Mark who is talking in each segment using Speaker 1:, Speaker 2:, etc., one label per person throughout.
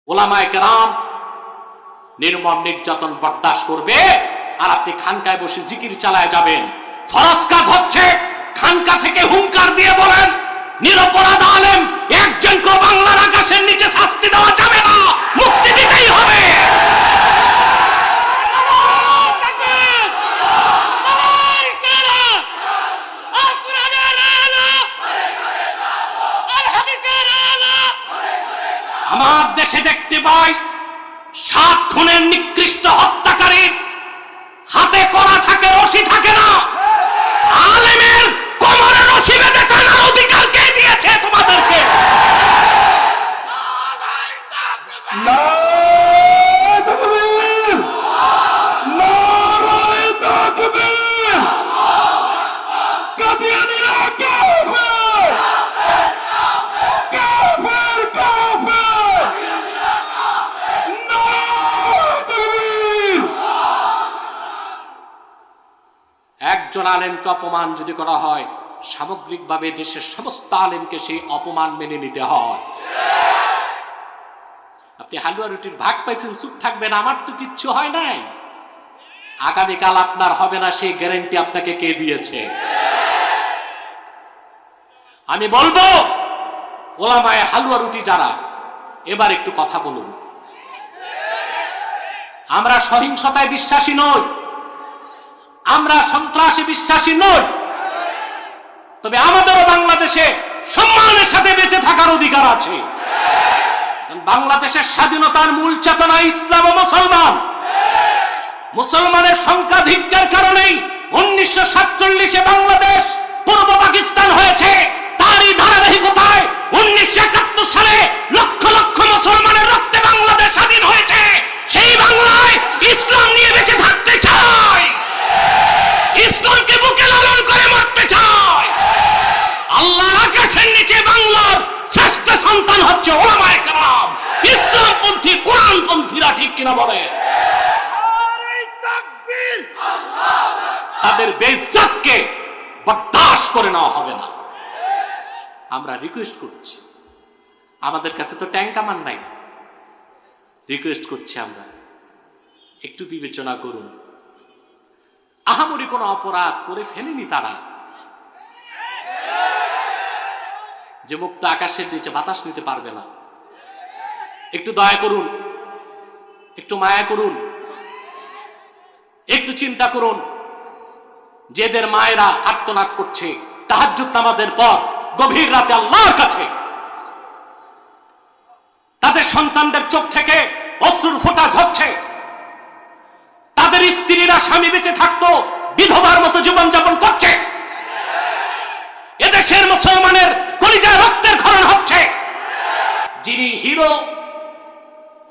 Speaker 1: ওলামায়ে কেরাম নির্মম নির্যাতন বরদাস্ত করবে, আর আপনি খানকায় বসে জিকির চালায় যাবেন। ফরজ কাজ হচ্ছে খানকা থেকে হুঙ্কার দিয়ে বলেন, নিরপরাধ আলেম একজনকে বাংলার আকাশের নিচে শাস্তি দেওয়া যাবে না, মুক্তি দিতেই হবে। আমার দেশে দেখতে পাই 7 খুনের নিকৃষ্ট হত্যাকারীর হাতে করা থাকে, রশি থাকে না। আলেমের কোমরে রশি বেঁধে টানার অধিকার কে দিয়েছে তোমাদেরকে? একজন আলেমকে অপমান যদি করা হয়, সামগ্রিকভাবে দেশের সমস্ত আলেমকে সেই অপমান মেনে নিতে হয়। আপনি হালুয়া রুটির ভাগ পাইছেন, চুপ থাকবেন, আমার তো কিচ্ছু হয় নাই। আগামীকাল আপনার হবে না, সেই গ্যারান্টি আপনাকে কে দিয়েছে? আমি বলবো ওলামায়ে হালুয়া রুটি যারা, এবার একটু কথা বলুন। আমরা সহিংসতায় বিশ্বাসী নই, আমরা সন্ত্রাসী বিশ্বাসী নই, তবে আমাদেরও বাংলাদেশে সম্মানের সাথে বেঁচে থাকার অধিকার আছে। বাংলাদেশের স্বাধীনতার মূল চেতনা ইসলাম ও মুসলমান। মুসলমানের সংখ্যাধিক্যের কারণেই 1947 বাংলাদেশ পূর্ব পাকিস্তান হয়েছে। তারই ধারাবাহিকতায় 1971 সালে লক্ষ লক্ষ মুসলমানের রক্তে বাংলাদেশ স্বাধীন হয়েছে। সেই বাংলায় ইসলাম নিয়ে বেঁচে থাকতে চাই, ইসলামকে বুকে লালন করে মরতে চাই। আল্লাহর আকাশের নিচে বাংলার শ্রেষ্ঠ সন্তান হচ্ছে ওলামায়ে কেরাম, ইসলামপন্থী কোরআনপন্থীরা, ঠিক কিনা বলে? তাদের বেইজ্জতকে বরদাস্ত করে নেওয়া হবে না। আমরা রিকোয়েস্ট করছি, আমাদের কাছে তো ট্যাঙ্ক কামান নাই, রিকোয়েস্ট করছি আমরা, একটু বিবেচনা করুন। আহামরি কোনো অপরাধ করে ফেলেনি তারা, যে মুক্ত আকাশের নিচে বাতাস নিতে পারবে না। একটু দয়া করুন, একটু মায়া করুন, একটু চিন্তা করুন। যেদের মায়েরা আর্তনাদ করছে তাহাজ্জুদ নামাজের পর গভীর রাতে আল্লাহর কাছে, তাদের সন্তানদের চোখ থেকে অশ্রুর ফোঁটা ঝরছে, তাদের স্ত্রীরা স্বামী বেঁচে থাকতো বিধবার মতো জীবনযাপন করছে, এদেশের মুসলমানের কলিজায় রক্তের ক্ষরণ হচ্ছে। যিনি হিরো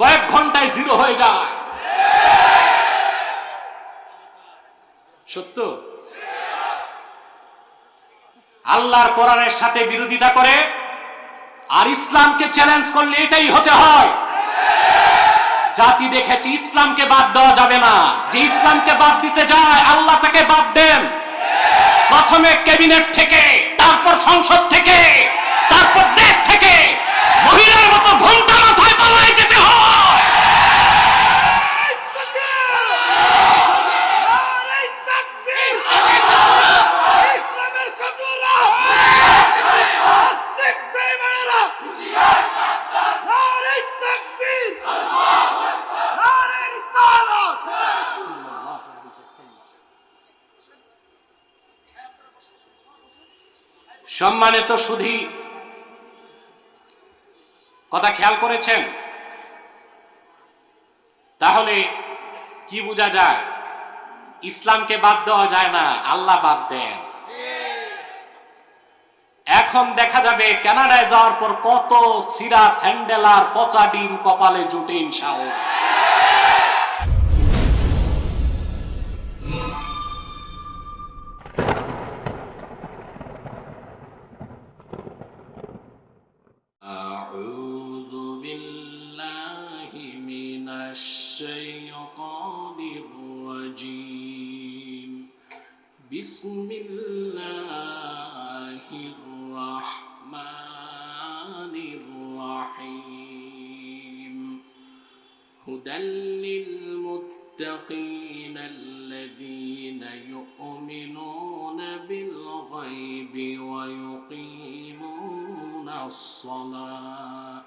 Speaker 1: কয়েক ঘন্টায় জিরো হয়ে যায়, সত্য। আল্লাহর কোরআনের সাথে বিরোধিতা করে আর ইসলামকে চ্যালেঞ্জ করলে এটাই হতে হয়। জাতি দেখেছি ইসলামকে বাদ দেওয়া যাবে না। যে ইসলামকে বাদ দিতে যায় আল্লাহ তাকে বাদ দেন। প্রথমে ক্যাবিনেট থেকে, তারপর সংসদ থেকে, তারপর দেশ থেকে মহিলার মতো ঘন্টা মাথায় পালায় যেতে হয়। সম্মানিত সুধী, কথা খেয়াল করেছেন? তাহলে কি বোঝা যায়? ইসলামকে বাদ দেওয়া যায় না, আল্লাহ বাদ দেন। এখন দেখা যাবে কানাডায় যাওয়ার পর কত সিরা স্যান্ডেল আর পচা ডিম কপালে জুটে ইনশাআল্লাহ। বিসমিল্লাহির রাহমানির রাহিম। هدى للمتقين الذين يؤمنون بالغيب ويقيمون الصلاة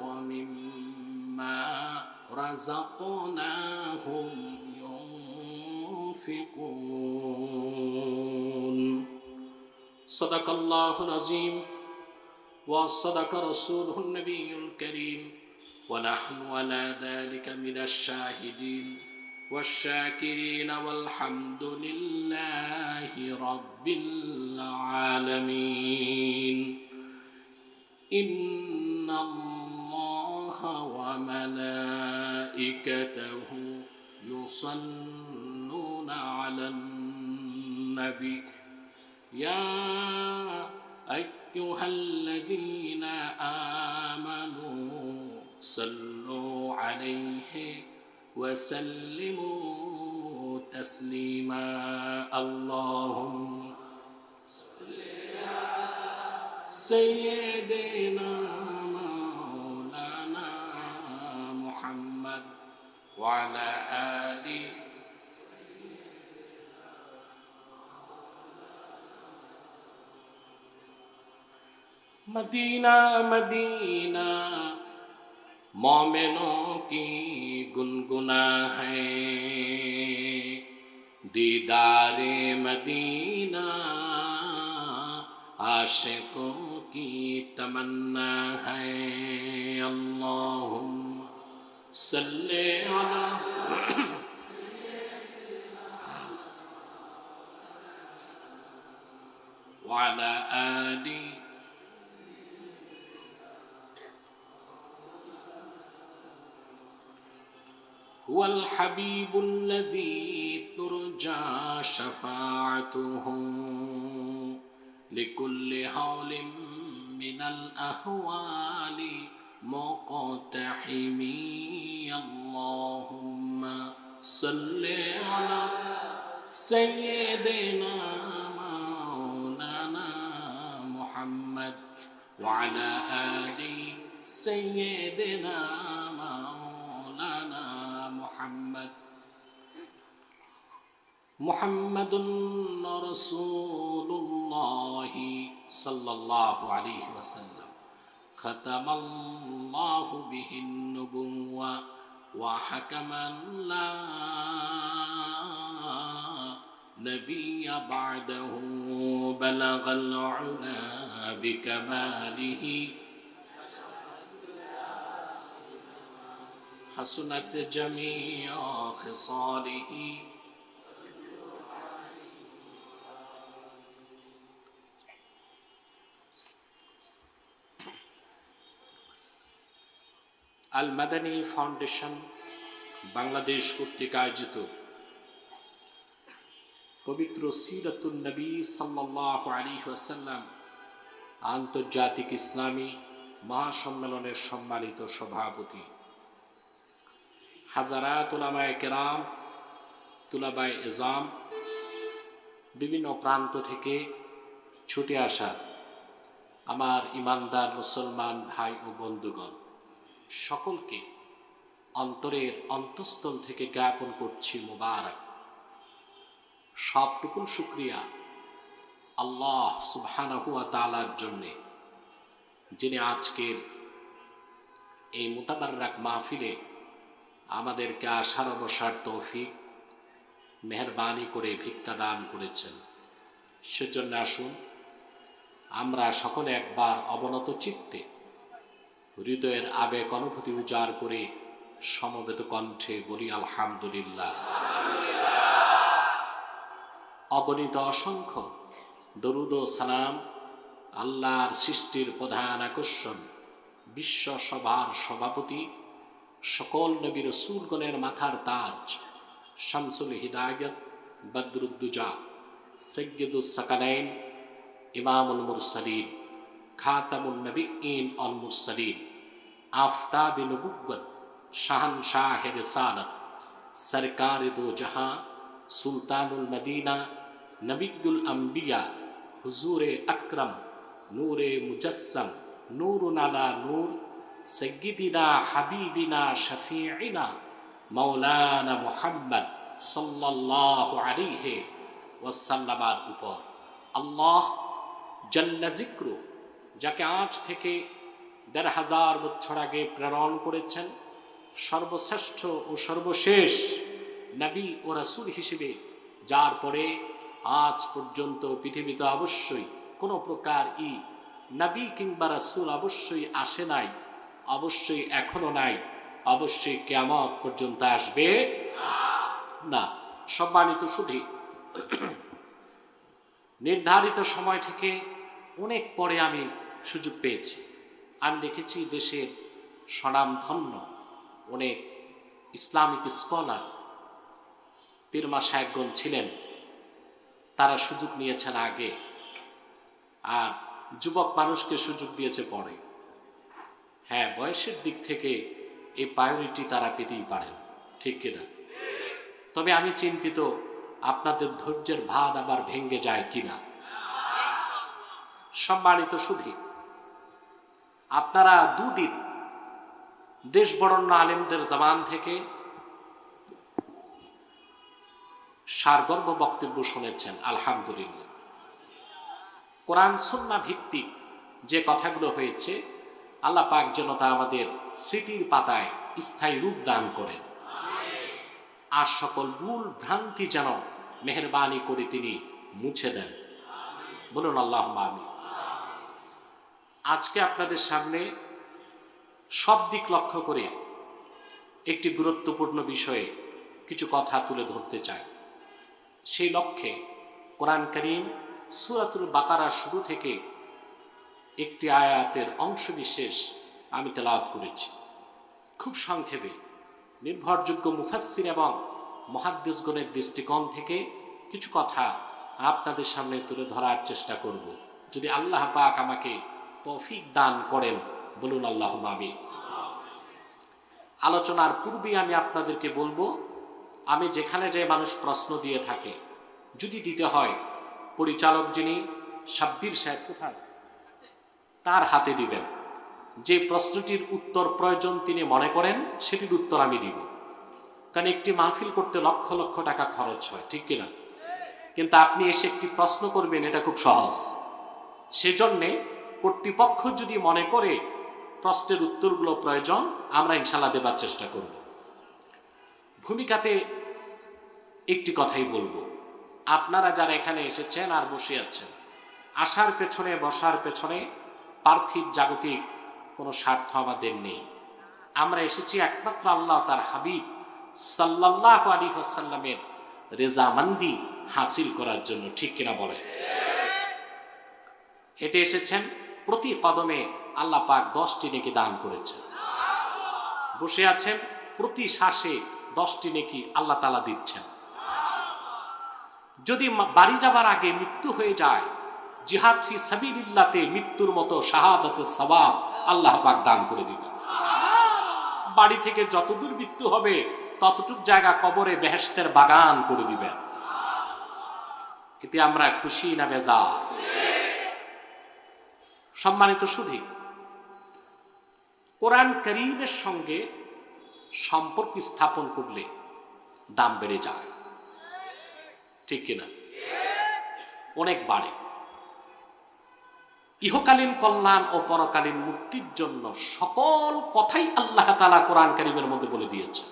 Speaker 1: ومما رزقناهم ينفقون صدق الله العظيم وصدق رسوله النبي الكريم ونحن على ذلك من الشاهدين والشاكرين والحمد لله رب العالمين إن الله وملائكته يصلون على النبي يا أيها الذين آمنوا صلوا عليه وسلموا تسليما اللهم صل على سيدنا مولانا محمد وعلى آله मदीना मदीना मोमिनों की गुनगुना है दीदारे मदीना आशिकों की तमन्ना है अल्लाहुम्मा सल्ले अला वअला आलि هو الحبيب الذي ترجى شفاعته لكل حول من الأهوال مقتحمي اللهم صل على سيدنا مولانا محمد وعلى آل سيدنا محمد رسول الله صلى الله عليه وسلم ختم الله به النبوة وحكما لا نبي بعده بلغ العلا بكماله حسنت جميع خصاله আল মাদানী ফাউন্ডেশন বাংলাদেশ কর্তৃক আয়োজিত পবিত্র সিরাতুন নবী সাল্লাল্লাহু আলাইহি ওয়াসাল্লাম আন্তর্জাতিক ইসলামী মহাসম্মেলনের সম্মানিত সভাপতি হাজারাত উলামায়ে কেরাম তুলাবায়ে ইজাম বিভিন্ন প্রান্ত থেকে ছুটে আসা আমার ইমানদার মুসলমান ভাই ও বন্ধুগণ সকলকে অন্তরের অন্তঃস্থল থেকে জ্ঞাপন করছি মুবারক সবটুকুন শুকরিয়া আল্লাহ সুবহানাহু ওয়া তাআলার জন্য যিনি আজকের এই মুতাবাররাক মাহফিলে আমাদেরকে আসার বসার তৌফিক মেহেরবানি করে ভিক্ষা দান করেছেন সেজন্য আসুন আমরা সকলে একবার অবনত চিত্তে হৃদয়ের আবেগ অনুভূতি উজাড় করে সমবেত কণ্ঠে বলি আলহামদুলিল্লাহ অগণিত অসংখ্য দরুদ ও সালাম আল্লাহর সৃষ্টির প্রধান আকর্ষণ বিশ্ব সভার সভাপতি সকল নবী রাসূলগণের মাথার তাজ শামসুল হিদায়াত বদরুদ্দুজা সৈয়দুস সাকালাইন ইমামুল মুরসালিন খাতামুন নবিয়্যিন আল মুরসালিন আফতাবে নবুওয়াত শাহনশাহ রিসালাত সরকার দো জাহাঁ সুলতানুল মদিনা নবিয়ুল আম্বিয়া হুজুরে আকরম নূরে মুজস্সম নূরুন আলা নূর সাইয়্যিদিনা হাবিবিনা শাফিঈনা মাওলানা মুহাম্মদ সাল্লাল্লাহু আলাইহি ওয়াসাল্লামের উপর আল্লাহ জাল্লা যিকরু, যাকে আজ থেকে ১৫০০ বছর আগে প্রেরণ করেছেন, সর্বশ্রেষ্ঠ ও সর্বশেষ নবী ও রাসূল হিসেবে, যার পরে আজ পর্যন্ত পৃথিবীতে অবশ্যই কোনো প্রকার নবী কিংবা রাসূল অবশ্যই আসে নাই, অবশ্যই এখনো নাই, অবশ্যই কিয়ামত পর্যন্ত আসবে না। সম্মানিত শুধু নির্ধারিত সময় থেকে অনেক পরে আমি সুযোগ পেয়েছি। আমি দেখেছি দেশের স্বনামধন্য অনেক ইসলামিক স্কলার পীরমা সাহেবগণ ছিলেন, তারা সুযোগ নিয়েছেন আগে, আর যুবক মানুষকে সুযোগ দিয়েছে পরে। হ্যাঁ, বয়সের দিক থেকে এই প্রায়োরিটি তারা পেতেই পারেন, ঠিক কিনা? তবে আমি চিন্তিত আপনাদের ধৈর্যের ভাত আবার ভেঙে যায় কিনা। সম্মানিত সুধী, আপনারা দুদিন দেশ বরেণ্য আলেমদের জবান থেকে সারগর্ভ বক্তব্য শুনেছেন, আলহামদুলিল্লাহ। কোরআন সুন্নাহ ভিত্তিক যে কথাগুলো হয়েছে, আল্লাহ পাক যেন তা আমাদের স্মৃতির পাতায় স্থায়ী রূপ দান করেন, আর সকল ভুল ভ্রান্তি যেন মেহেরবানি করে তিনি মুছে দেন। বলুন আল্লাহুম্মা আমিন। আজকে আপনাদের সামনে সব দিক লক্ষ্য করে একটি গুরুত্বপূর্ণ বিষয়ে কিছু কথা তুলে ধরতে চাই। সেই লক্ষ্যে কোরআন কারীম সূরাতুল বাকারা শুরু থেকে একটি আয়াতের অংশ বিশেষ আমি তেলাওয়াত করেছি। খুব সংক্ষেপে নির্ভরযোগ্য মুফাসসির এবং মুহাদ্দিসগণের দৃষ্টিকোণ থেকে কিছু কথা আপনাদের সামনে তুলে ধরার চেষ্টা করব, যদি আল্লাহ পাক আমাকে তৌফিক দান করেন। বলুন আল্লাহুম্মা আমিন। আলোচনার পূর্বে আমি আপনাদেরকে বলবো, আমি যেখানে যে মানুষ প্রশ্ন দিয়ে থাকে, যদি দিতে হয় পরিচালক যিনি সাব্বির সাহেব কোথায়, তার হাতে দিবেন। যে প্রশ্নটির উত্তর প্রয়োজন তিনি মনে করেন সেটির উত্তর আমি দিব, কারণ একটি মাহফিল করতে লক্ষ লক্ষ টাকা খরচ হয়, ঠিক কিনা? কিন্তু আপনি এসে একটি প্রশ্ন করবেন, এটা খুব সহজ। সেজন্যে কর্তৃপক্ষ যদি মনে করে প্রশ্নের উত্তরগুলো প্রয়োজন, আমরা ইনশাআল্লাহ দেবার চেষ্টা করব। ভূমিকাতে একটি কথাই বলবো, আপনারা যারা এখানে এসেছেন আর বসে আছেন, আসার পেছনে বসার পেছনে পার্থিব জাগতিক কোনো স্বার্থ আমাদের নেই। আমরা এসেছি একমাত্র আল্লাহ তার হাবিব সাল্লাল্লাহু আলাইহি ওয়াসাল্লামের রেজামন্দি হাসিল করার জন্য, ঠিক কিনা বলে? হেঁটে এসেছেন, প্রতি কদমে আল্লাহ পাক 10টি নেকি দান করেছেন। বসে আছেন, প্রতি শ্বাসে 10টি নেকি আল্লাহ তাআলা দিচ্ছেন। যদি বাড়ি যাবার আগে মৃত্যু হয়ে যায়, জিহাদ ফি সাবিলিল্লাহতে মৃত্যুর মতো শাহাদাতের সওয়াব আল্লাহ পাক দান করে দিবেন। বাড়ি থেকে যতদূর মৃত্যু হবে ততটুক জায়গা কবরে বেহেশতের বাগান করে দিবেন। এতে আমরা খুশি না বেজার? সম্মানিত সুধী, কোরআন কারীমের সঙ্গে সম্পর্ক স্থাপন করলে দাম বেড়ে যায়, ঠিক কিনা? অনেক বাড়ে। ইহকালীন কল্যাণ ও পরকালীন মুক্তির জন্য সকল কথাই আল্লাহ তাআলা কোরআন কারীমের মধ্যে বলে দিয়েছে।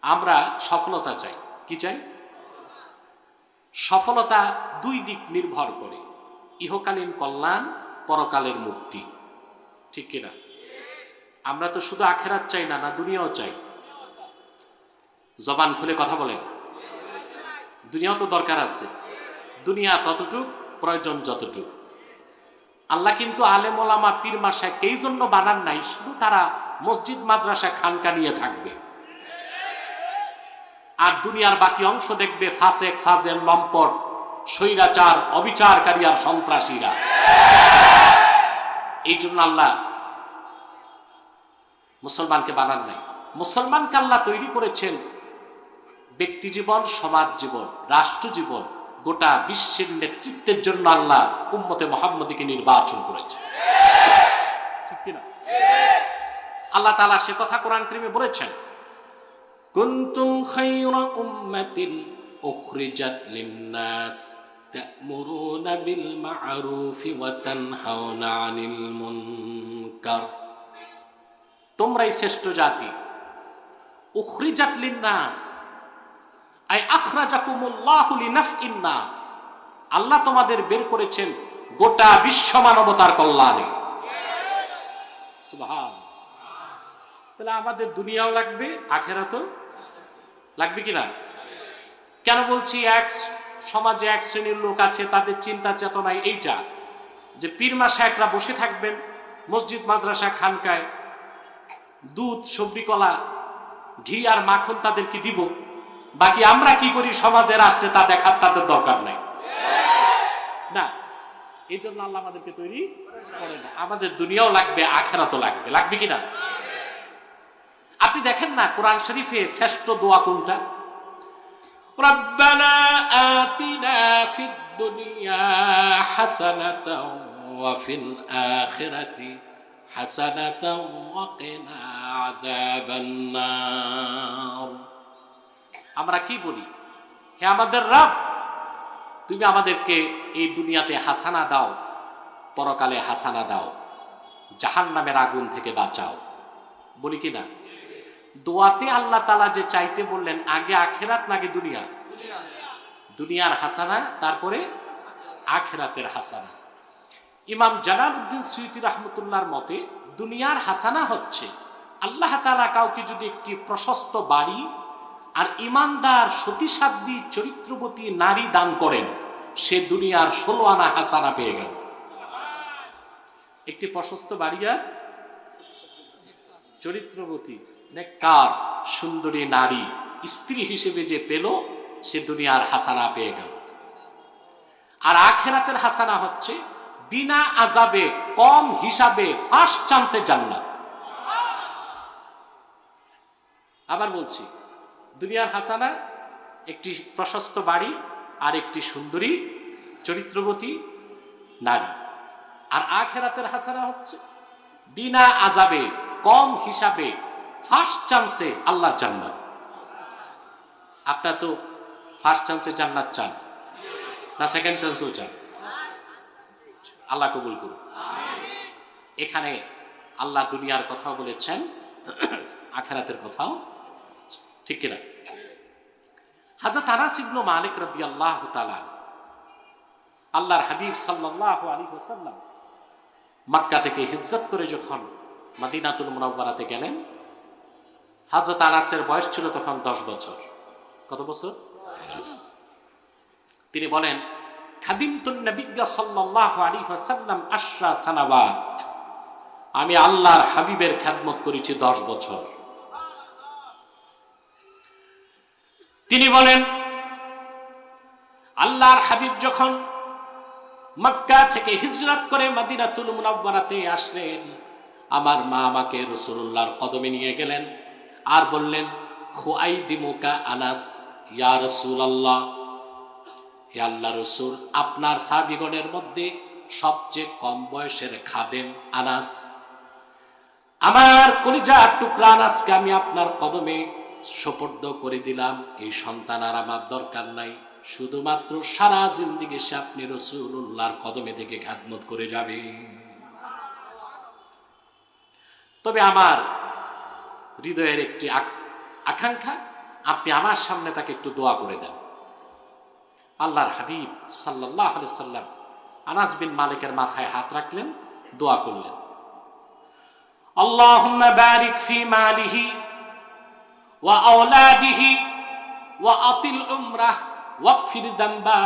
Speaker 1: আমরা সফলতা চাই, কি চাই? সফলতা দুই দিক নির্ভর করে, ইহকালীন কল্যাণ, পরকালের মুক্তি, ঠিক কিনা? আমরা তো শুধু আখিরাত চাই না, না দুনিয়াও চাই? জবান খুলে কথা বলেন। দুনিয়াও তো দরকার আছে, দুনিয়া ততটুক, প্রয়োজন যতটুক। আল্লাহ কিন্তু আলেম ওলামা পীর মাশায়েখ এই জন্য বানান নাই শুধু তারা মসজিদ মাদ্রাসা খানকা নিয়ে থাকবে, আর দুনিয়ার বাকি অংশ দেখবে ফাসেক ফাজেল লম্পট স্বৈরাচার অবিচারকারী আর সন্ত্রাসীরা। এই জন্য আল্লাহ মুসলমানকে বানান নাই। মুসলমানকে আল্লাহ তৈরি করেছেন ব্যক্তি জীবন, সমাজ জীবন, রাষ্ট্র জীবন, গোটা বিশ্বের নেতৃত্বের জন্য আল্লাহ উম্মতে মুহাম্মদীকে নির্বাচন করেছে। কিনা? আল্লাহ তাআলা সে কথা কোরআন কারীমে বলেছেন, কুনতুম খায়রা উম্মাতিন উখরিজাত লিন-নাস তা'মুরুনা বিল মা'রুফি ওয়া তানহাউনা আনিল মুনকার। তোমরাই শ্রেষ্ঠ জাতি। উখরিজাত লিন-নাস আই আখরাজাকুমুল্লাহু লিনাফইন নাস, আল্লাহ তোমাদের বের করেছেন গোটা বিশ্ব মানবতার কল্যাণে। সুবহান। তাহলে আমাদের দুনিয়াও লাগবে, আখিরাতও লাগবে কিনা? কেন বলছি? এক সমাজে এক শ্রেণীর লোক আছে, তাদের চিন্তা চেতনায় এইটা যে পীর মাশায়েখরা বসে থাকবেন মসজিদ মাদ্রাসা খানকায়, দুধ সবজি কলা ঘি আর মাখন তাদেরকে দিব, বাকি আমরা কি করি সমাজে রাষ্ট্রে তা দেখার তাদের দরকার নাই। না, এই জন্য আল্লাহ আমাদেরকে তৈরি করে না। আমাদের দুনিয়াও লাগবে, আখিরাতও লাগবে। লাগবে কিনা? আপনি দেখেন না কোরআন শরীফে শ্রেষ্ঠ দোয়া কোনটা? রব্বানা আতিনা ফিদ দুনিয়া হাসানাতাও ওয়া ফিল আখিরাতি হাসানাতাও ওয়া কিনা আযাবান নার। আমরা কি বলি? হে আমাদের রব, তুমি আমাদেরকে এই দুনিয়াতে হাসানা দাও, পরকালে হাসানা দাও, জাহান্নামের আগুন থেকে বাঁচাও। বলি কি না? দোয়াতে আল্লাহ তাআলা যে চাইতে বললেন, আগে আখিরাত নাকি দুনিয়া? দুনিয়ার হাসানা, তারপরে আখিরাতের হাসানা। ইমাম জালালউদ্দিন সুয়ুতী রাহমাতুল্লাহর মতে দুনিয়ার হাসানা হচ্ছে আল্লাহ তাআলা কাউকে যদি একটি প্রশস্ত বাড়ি আর ইমানদার সতীসাধ্বী চরিত্রবতী নারী দান করেন, সে দুনিয়ার 16 আনা হাসানা পেয়ে গেল। একটি প্রশস্ত বাড়ি আর চরিত্রবতী নেককার সুন্দরী নারী স্ত্রী হিসেবে যে পেল, সে দুনিয়ার হাসানা পেয়ে গেল। আর আখিরাতের হাসানা হচ্ছে বিনা আযাবে, কম হিসাবে, ফার্স্ট চান্সে জান্নাত। আবার বলছি, দুনিয়ার হাসানা একটি প্রশস্ত বাড়ি আর একটি সুন্দরী চরিত্রবতী নারী, আর আখিরাতের হাসানা হচ্ছে বিনা আযাবে, কম হিসাবে, ফার্স্ট চান্সে আল্লাহর জান্নাত। আপনার তো ফার্স্ট চান্সে জান্নাত চান না সেকেন্ড চান্সও চান? আল্লাহ কবুল করুন। এখানে আল্লাহ দুনিয়ার কথাও বলেছেন, আখিরাতের কথাও, ঠিক কিনা? হযরত আনাস ইবনে মালিক রাদিয়াল্লাহু তাআলা, আল্লাহর হাবিব সাল্লাল্লাহু আলাইহি ওয়াসাল্লাম মক্কা থেকে হিজরত করে যখন মদিনাতুল মুনাওয়ারাতে গেলেন, হযরত আনাসের বয়স ছিল তখন 10 বছর। কত বছর? তিনি বলেন, খাদিমতুন নবিয়্যা সাল্লাল্লাহু আলাইহি ওয়াসাল্লাম 10 সানাওয়াত, আমি আল্লাহর হাবিবের খেদমত করেছি 10 বছর। তিনি বলেন, আল্লাহর হাবিব যখন মক্কা থেকে হিজরত করে মদিনাতুল মুনাওয়ারাতে আসলেন, আমার মা আমাকে রাসূলুল্লাহর কদমে নিয়ে গেলেন আর বললেন, খুআইদিমুকা আনাস ইয়া রাসূলুল্লাহ, হে আল্লাহর রাসূল, আপনার সাহাবীগণের মধ্যে সবচেয়ে কম বয়সের খাদেম আনাস, আমার কলিজার টুকরা আনাসকে আমি আপনার কদমে সুপর্দ করে দিলাম। এই সন্তান আর আমার দরকার নাই, শুধুমাত্র সারা জিন্দেগি সে আপনি রাসূলুল্লাহর কদমে থেকে খেদমত করে যাবে। তবে আমার হৃদয়ের একটি আকাঙ্ক্ষা, আপনি আমার সামনে তাকে একটু দোয়া করে দেন। আল্লাহর হাবিব সাল্লাল্লাহু আলাইহি সাল্লাম আনাস বিন মালিকের মাথায় হাত রাখলেন, দোয়া করলেন, আল্লাহুম্মা বারিক ফি মালিহি ওয়া আওলাদিহি ওয়া আতিল উমরাহ ওয়াগফির যামবা।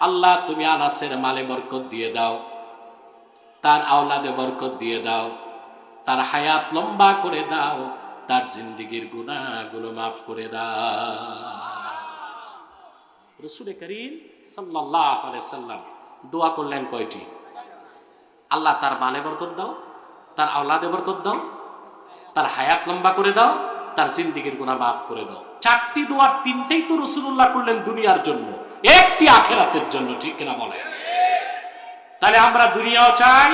Speaker 1: আল্লাহ, তুমি আনাসের মালে বরকত দিয়ে দাও, তার আওলাদে বরকত দিয়ে দাও, তার হায়াত লম্বা করে দাও, তার জিন্দেগীর গুনাহগুলো মাফ করে দাও। রাসূল করিম সাল্লাল্লাহু আলাইহি সাল্লাম দোয়া করলেন কয়টি? আল্লাহ তার মালে বরকত দাও, তার আওলাদে বরকত দাও, তার হায়াত লম্বা করে দাও, তার জিন্দেগীর গুনাহ মাফ করে দাও। 4টি দোয়ার 3টেই তো রাসূলুল্লাহ করলেন দুনিয়ার জন্য, একটি আখিরাতের জন্য, ঠিক কিনা বলেন? তাহলে আমরা দুনিয়াও চাই,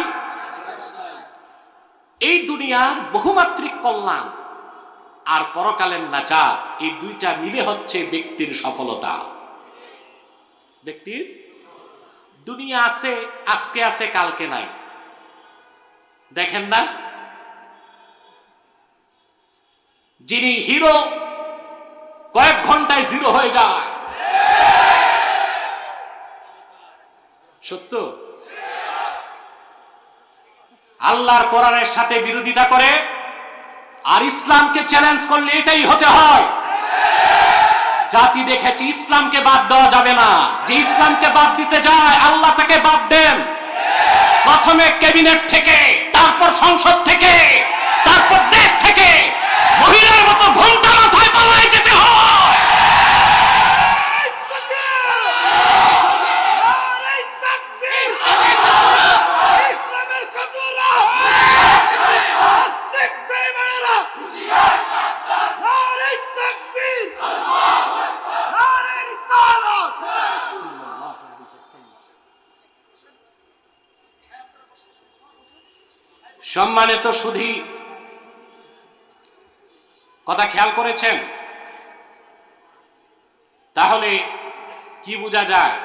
Speaker 1: এই দুনিয়ার বহুমাত্রিক কল্যাণ আর পরকালের নাজাত, এই দুইটা মিলে হচ্ছে ব্যক্তির সফলতা। ব্যক্তির দুনিয়া আছে, আজকে আছে কালকে নাই। দেখেন না, যিনি হিরো কয়েক ঘন্টায় জিরো হয়ে যায়। সত্য? আল্লাহর কোরআনের সাথে বিরোধিতা করে আর ইসলামকে চ্যালেঞ্জ করলে এটাই হতে হয়। জাতি দেখেছি ইসলামকে বাদ দেওয়া যাবে না। যে ইসলামকে বাদ দিতে যায় আল্লাহ তাকে বাদ দেন। প্রথমে ক্যাবিনেট থেকে, তারপর সংসদ থেকে, তারপর দেশ থেকে মহিলার মতো ঘন্টা মাথায় পালায় যেতে হয়। সম্মানিত সুধী, কথা খেয়াল করেছেন? তাহলে কি বোঝা যায়?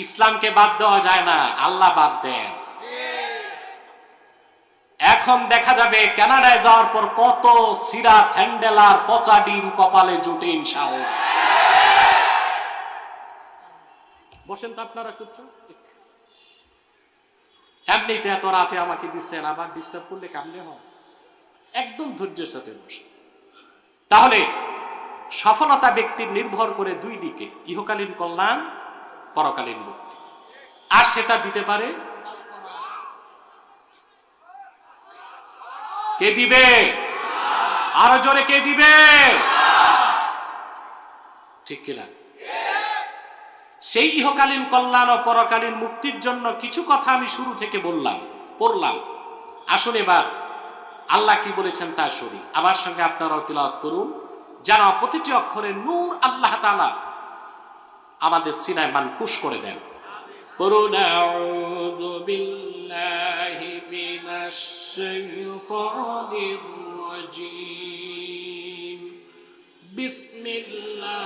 Speaker 1: ইসলামকে বাদ দেওয়া যায় না, আল্লাহ বাদ দেন। এখন দেখা যাবে কানাডায় যাওয়ার পর কত সিরা স্যান্ডেল আর পচা ডিম কপালে জুটে ইনশাআল্লাহ। বসেন তো আপনারা চুপচাপ। এমনিতে এত রাতে আমাকে দিচ্ছেন, আবার ডিস্টার্ব করলে কামলে হয়। একদম ধৈর্যের সাথে বসে। তাহলে সফলতা ব্যক্তির নির্ভর করে দুই দিকে, ইহকালীন কল্যাণ, পরকালীন মুক্তি। আর সেটা দিতে পারে কে? দিবে? আরো জোরে কে দিবে? ঠিক কিনা? সেই ইহকালীন কল্যাণ ও পরকালীন মুক্তির জন্য কিছু কথা আমি শুরু থেকে পড়লাম। আসলে এবার আল্লাহ কি বলেছেন তা শুনি। আমার সঙ্গে আপনারাও তিলাওয়াত করুন, যেন প্রতিটি অক্ষরে নূর আল্লাহ তাআলা আমাদের সিনায় মানকুশ করে দেন। পড়ুন, আউযু বিল্লাহি মিনাশ শাইতানির রাজীম, বিসমিল্লাহির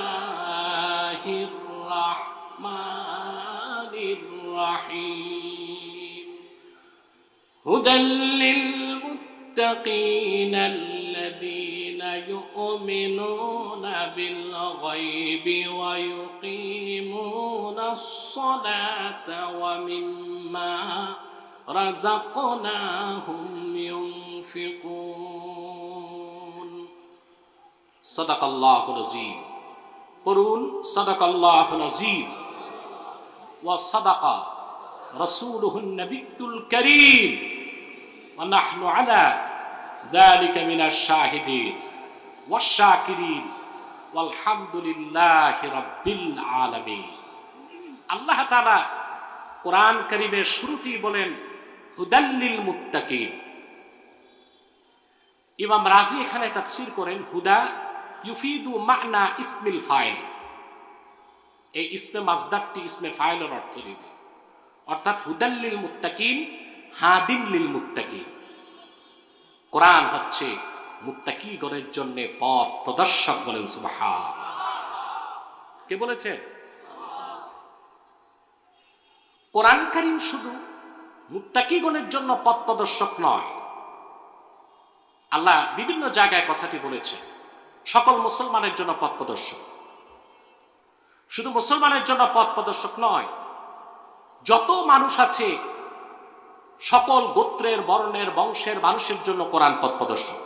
Speaker 1: রাহমানির রাহিম, হুদাল লিল মুত্তাকিন আল্লাযীনা ইউমিনুনা বিল গায়বি ওয়া ইউকিমুনাস সালাতা ওয়া মিম্মা রাযাকনাহুম ইউনফিকুন। সাদাকাল্লাহুল আযীম। পড়ুন, সাদাকাল্লাহুল আযীম ওয়া সাদাকা রাসূলুহুন নবিয়্যুল কারীম ওয়া নাহনু আলা যালিকা মিনাশ শাহিদিন ওয়াশ শাকিরিন ওয়ালহামদুলিল্লাহি রাব্বিল আলামিন। আল্লাহ তাআলা কোরআন কারীমের শুরুতেই বলেন হুদাল লিল মুত্তাকিন। ইমাম রাজি এখানে তাফসীর করেন হুদা ইউফিদু মা'না ইসমিল ফাইল। এই ইসমে মাসদারটি ইসমে ফাইলের অর্থ দিবে, অর্থাৎ হুদাল লিল মুত্তাকিন, হাদিন লিল মুত্তাকিন। কোরআন হচ্ছে মুত্তাকিগণের জন্য পথ প্রদর্শক। বলেন সুবহানাল্লাহ। কে বলেছেন? কোরআন কারীম শুধু মুত্তাকিগণের জন্য পথ প্রদর্শক নয়, আল্লাহ বিভিন্ন জায়গায় কথাটি বলেছে সকল মুসলমানের জন্য পথ প্রদর্শক। শুধু মুসলমানের জন্য পথ প্রদর্শক নয়, যত মানুষ আছে সকল গোত্রের, বর্ণের, বংশের মানুষের জন্য কোরআন পথ প্রদর্শক।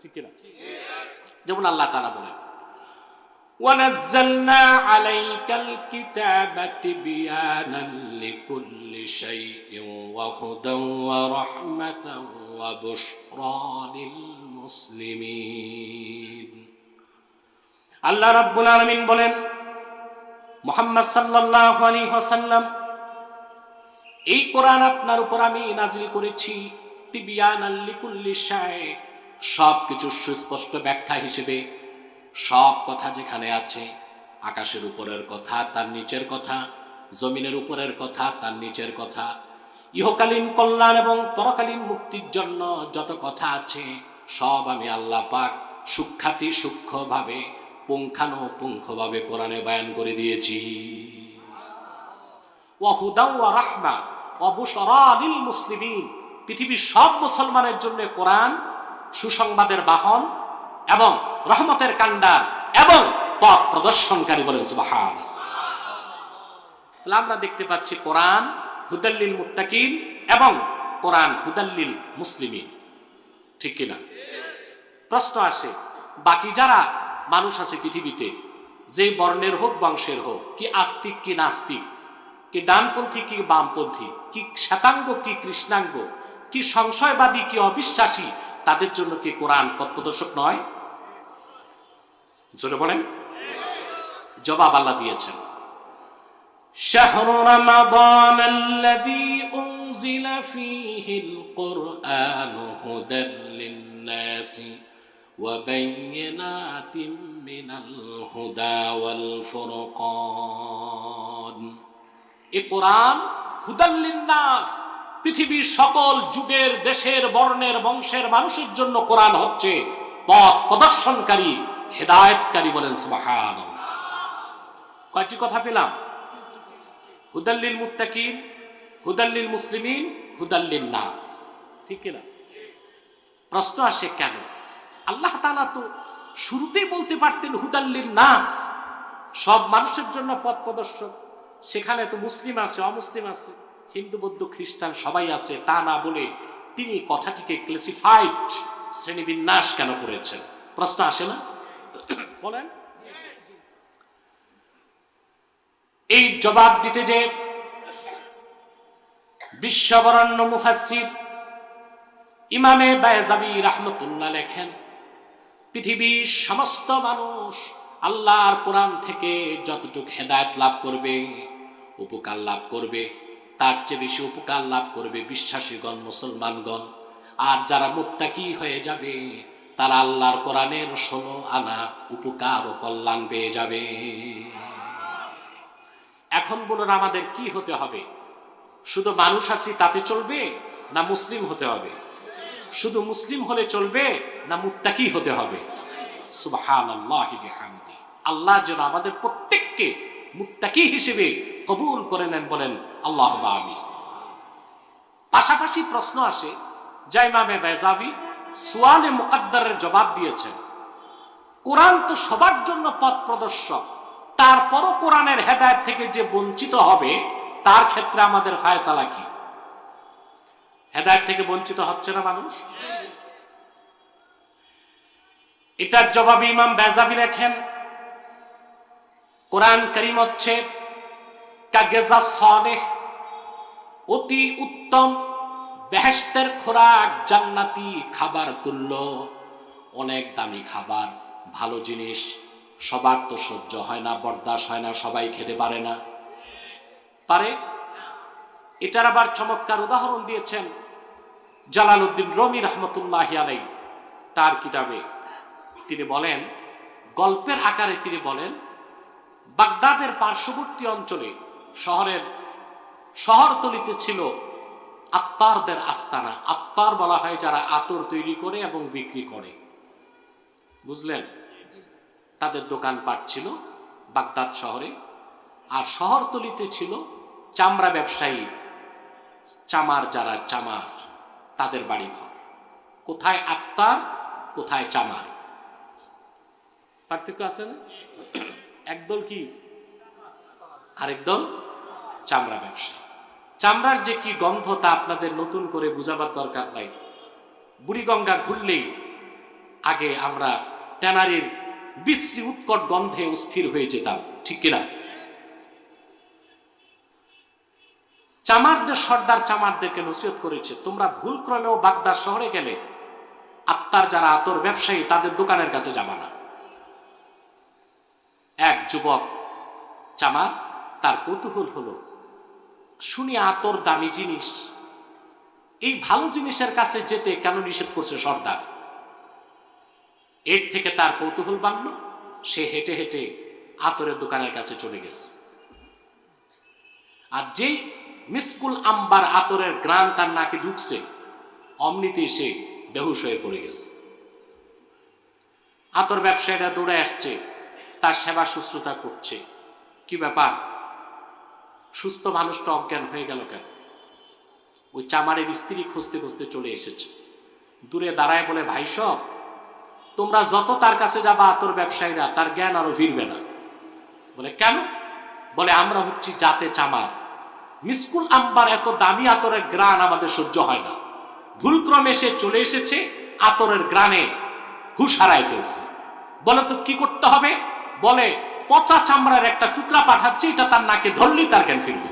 Speaker 1: ঠিক কিনা? যেমন আল্লাহ তাআলা বলেন وَنَزَّلْنَا عَلَيْكَ الْكِتَابَ تِبْيَانًا لِكُلِّ شَيْءٍ وَهُدًى وَرَحْمَةً وَبُشْرَى لِلْمُسْلِمِينَ। আল্লাহ রাব্বুল আলামিন বলেন, মুহাম্মদ সাল্লাল্লাহু আলাইহি ওয়াসাল্লাম, এই কোরআন আপনার উপর আমি নাজিল করেছি তিবয়ানাল লিকুল্লি শাই, সব কিছু সুস্পষ্ট ব্যাখ্যা হিসেবে। সব কথা যেখানে আছে, আকাশের উপরের কথা, তার নিচের কথা, জমিনের উপরের কথা, তার নিচের কথা, ইহকালীন কল্যাণ এবং পরকালীন মুক্তির জন্য যত কথা আছে সব আমি আল্লাহ পাক সূক্ষ্মাতি সূক্ষ্মভাবে পুঙ্খানুপুঙ্খভাবে কোরআনে বয়ান করে দিয়েছি। ওয়া হুদা ওয়া রাহমা ওয়া বুশরা লিল মুসলিমিন, পৃথিবীর সব মুসলমানের জন্য কোরআন সুসংবাদের বাহন এবং রহমতের কাণ্ডার এবং পথ প্রদর্শনকারী। বলেন সুবহানাল্লাহ। তাহলে আমরা দেখতে পাচ্ছি কোরআন হুদাল্লিল মুত্তাকিন এবং কোরআন হুদাল্লিল মুসলিমিন, ঠিক কিনা? প্রশ্ন আসে, বাকি যারা মানুষ আছে পৃথিবীতে, যে বর্ণের হোক বংশের হোক, কি আস্তিক কি নাস্তিক, কি ডানপন্থী কি বামপন্থী, কি শ্বেতাঙ্গ কি কৃষ্ণাঙ্গ, কি সংশয়বাদী কি অবিশ্বাসী, তাদের জন্য কি কোরআন পথ প্রদর্শক নয়? জোরে বলেন। জবাব আল্লাহ দিয়েছেন, শাহরু রমাদান আল্লাযী উনজিলা ফীহিল কুরআনু হুদাল লিন-নাসি ওয়া বায়্যিনাতিম মিনাল হুদা ওয়াল ফুরকান। এই কোরআন হুদাল লিন-নাস, পৃথিবীর সকল যুগের দেশের বর্ণের বংশের মানুষের জন্য কোরআন হচ্ছে পথ প্রদর্শনকারী, হেদায়েতকারী। বলেন সুবহানাল্লাহ। কয়টি কথা পেলাম? হুদাল্লিল মুত্তাকিন, হুদাল্লিল মুসলিমিন, হুদাল্লিন নাস, ঠিক কিনা? প্রশ্ন আসে কেন? আল্লাহ তাআলা তো শুরুতেই বলতে পারতেন হুদাল্লিন নাস, সব মানুষের জন্য পথ প্রদর্শক। সেখানে তো মুসলিম আছে, অমুসলিম আছে, হিন্দু বৌদ্ধ খ্রিস্টান সবাই আছে, তা না বলে তিনি কথাটিকে ক্লাসিফাইড শ্রেণীবিন্যাস কেন করেছেন? প্রশ্ন আসে না? বলেন। এই জবাব দিতে যে বিশ্ববরণ্য মুফাসসির ইমামে বায়জাবি রাহমাতুল্লাহ লেখেন, পৃথিবীর সমস্ত মানুষ আল্লাহর কোরআন থেকে যতটুকু হেদায়েত লাভ করবে, উপকার লাভ করবে, তার চেয়ে বেশি উপকার লাভ করবে বিশ্বাসীগণ, মুসলমানগণ। আর যারা মুত্তাকি হয়ে যাবে তারা আল্লাহর কোরআনের 16 আনা উপকার ও কল্যাণ পেয়ে যাবে। এখন বলুন, আমাদের কি হতে হবে? শুধু মানুষ আছি তাতে চলবে, না মুসলিম হতে হবে? শুধু মুসলিম হলে চলবে, না মুত্তাকি হতে হবে? সুবহানাল্লাহি বিহামদি। আল্লাহ যেন আমাদের প্রত্যেককে মুত্তাকি হিসেবে কবুল করে নেন। বলেন আল্লাহুম্মা আমিন। পাশাপাশি প্রশ্ন আসে, যা ইমামে বায়জাবি সুয়ালে মুকাদ্দারের জবাব দিয়েছেন, কোরআন তো সবার জন্য পথ প্রদর্শক, তারপরও কোরআনের হেদায়েত থেকে যে বঞ্চিত হবে তার ক্ষেত্রে আমাদের ফায়সালা কি? হেদায়েত থেকে বঞ্চিত হচ্ছে না মানুষ? এটার জবাবে ইমাম বায়জাবি লেখেন, কোরআন কারীম হচ্ছে কাগজা সালেহ, অতি উত্তম বেহেশতের খোরাক, জান্নাতি খাবার তুল্য, অনেক দামি খাবার, ভালো জিনিস। সবার তো সহ্য হয় না, বরদাস্ত হয় না, সবাই খেতে পারে না। পারে? এটার আবার চমৎকার উদাহরণ দিয়েছেন জালালউদ্দিন রুমি রাহমাতুল্লাহি আলাইহি তার কিতাবে। তিনি বলেন, গল্পের আকারে তিনি বলেন, বাগদাদের পার্শ্ববর্তী অঞ্চলে শহরতলিতে ছিল আত্তারদের আস্তানা। আত্তার বলা হয় যারা আতর তৈরি করে এবং বিক্রি করে, বুঝলেন? তাদের দোকানপাট ছিল বাগদাদ শহরে। আর শহরতলিতে ছিল চামড়া ব্যবসায়ী, চামার যারা চামার, তাদের বাড়িঘর। কোথায় আত্তার, কোথায় চামার, পার্থক্য আছে না? একদল কি, আরেকদল চামড়া ব্যবসা। চামড়ার যে কি গন্ধ তা আপনাদের নতুন করে বুঝাবার দরকার নাই। বুড়িগঙ্গা ঘুরলেই আগে আমরা ট্যানারির বিশ্রী উৎকট গন্ধে অস্থির হয়ে যেতাম, ঠিক কিনা? চামারদের সর্দার চামারদেরকে নসিহত করেছে, তোমরা ভুল ক্রমেও বাগদাদ শহরে গেলে আত্মার যারা আতর ব্যবসায়ী তাদের দোকানের কাছে যাবা না। এক যুবক চামার, তার কৌতূহল হলো, শুনি আতর দামি জিনিস, এই ভালো জিনিসের কাছে যেতে কেন নিষেধ করছে সর্দার? এর থেকে তার কৌতূহল বাড়ল, সে হেঁটে হেঁটে আতরের দোকানের কাছে চলে গেছে। আর যেই মিসকুল আম্বার আতরের গ্রান তার নাকে ঢুকছে, অমনিতে সে বেহুশ হয়ে পড়ে গেছে। আতর ব্যবসায়ীরা দৌড়ে আসছে, তার সেবা শুশ্রূষা করছে। কি ব্যাপার, সুস্থ মানুষটা অজ্ঞান হয়ে গেল কেন? ওই চামারের স্ত্রী খুঁজতে খুঁজতে চলে এসেছে, দূরে দাঁড়ায় বলে, ভাই সব, তোমরা যত তার কাছে যাবা আতর ব্যবসায়ীরা, তার জ্ঞান আরো ফিরবে না। বলে কেন? বলে আমরা হচ্ছি জাতে চামার, মিসকুল আম্বার এত দামি আতরের গ্রান আমাদের সহ্য হয় না। ভুলক্রমে সে চলে এসেছে, আতরের গ্রানে হুঁশ হারায় ফেলছে। বলে তো কি করতে হবে? বলে পচা চামড়ার একটা টুকরা পাঠাচ্ছে, এটা তার নাকে ধরলেই তার জ্ঞান ফিরবে।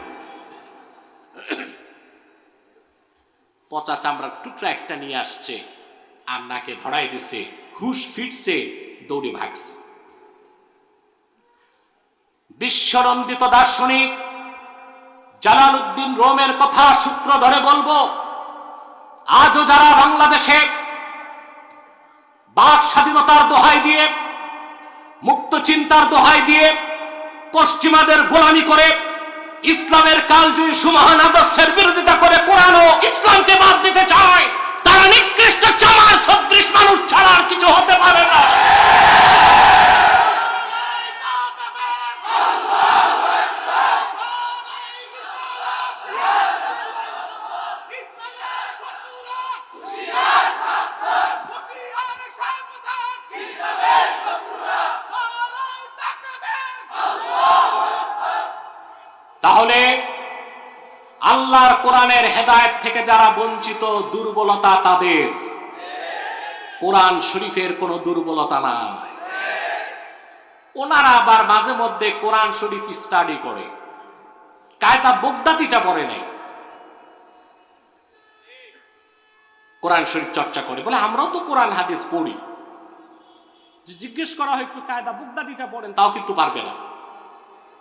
Speaker 1: পচা চামড়ার টুকরা একটা নিয়ে আসছে, আর নাকে ধরাই দিছে, হুঁশ ফিরছে, দৌড়ে ভাগছে। বিশ্বরন্দিত দার্শনিক জালালউদ্দিন রোমের কথা সূত্র ধরে বলবো, আজও যারা বাংলাদেশে বাক স্বাধীনতার দোহাই দিয়ে, মুক্ত চিন্তার দোহাই দিয়ে পশ্চিমাদের গোলামি করে, ইসলামের কালজয়ী সুমহান আদর্শের বিরোধিতা করে কোরআন ও ইসলামকে বাদ দিতে চায়, তারা নিকৃষ্ট চামার সদৃশ মানুষ ছাড়া আর কিছু হতে পারে না। তাহলে আল্লাহর কোরআনের হেদায়েত থেকে যারা বঞ্চিত, দুর্বলতা তাদের, কোরআন শরীফের কোনো দুর্বলতা নাই। ওনারা আবার মাঝে মধ্যে কোরআন শরীফ স্টাডি করে, কায়দা বগদাদিটা পড়ে নেই, কোরআন শরীফ চর্চা করে। বলে আমরাও তো কোরআন হাদিস পড়ি। জিজ্ঞেস করা হয় একটু কায়দা বগদাদিটা পড়েন, তাও কিন্তু পারবে না।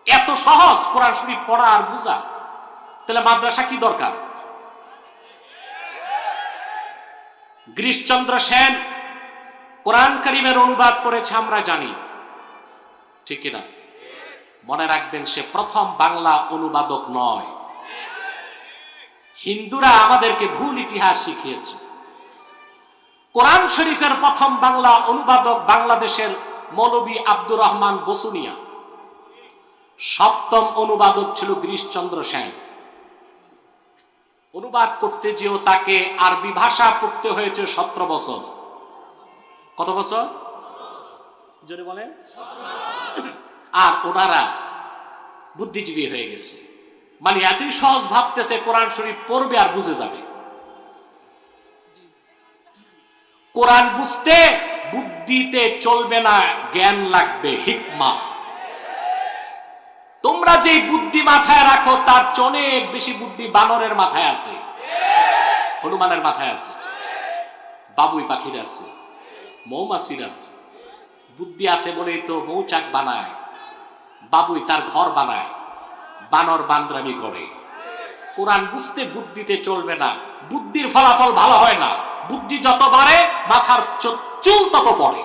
Speaker 1: এত সহজ কোরআন শরীফ পড়া আর বুঝা, তাহলে মাদ্রাসা কি দরকার? গিরিশচন্দ্র সেন কোরআন কারীমের অনুবাদ করেছে, আমরা জানি, ঠিক কিনা? মনে রাখবেন, সে প্রথম বাংলা অনুবাদক নয়। হিন্দুরা আমাদেরকে ভুল ইতিহাস শিখিয়েছে। কোরআন শরীফের প্রথম বাংলা অনুবাদক বাংলাদেশের মৌলভী আব্দুর রহমান বসুনিয়া, সপ্তম অনুবাদক ছিল গিরিশচন্দ্র সেন। অনুবাদ করতে যেও তাকে আরবি ভাষা পড়তে হয়েছে 17 বছর। কত বছর? জোরে বলেন। আর ওনারা বুদ্ধিজীবী হয়ে গেছে, মানে এতই সহজ ভাবতেছে কোরআন শরীফ পড়বে আর বুঝে যাবে। কোরআন বুঝতে বুদ্ধিতে চলবে না, জ্ঞান লাগবে, হিকমা। তোমরা যে বুদ্ধি মাথায় রাখো, তার অনেক বেশি বুদ্ধি বানরের মাথায় আছে, হনুমানের মাথায় আছে, বাবুই পাখির আছে, মৌমাছির আছে। বুদ্ধি আছে বলেই তো মৌচাক বানায়, বাবুই তার ঘর বানায়, বানর বান্দরামি করে। কোরআন বুঝতে বুদ্ধিতে চলবে না, বুদ্ধির ফলাফল ভালো হয় না। বুদ্ধি যত বাড়ে, মাথার চুল তত পড়ে।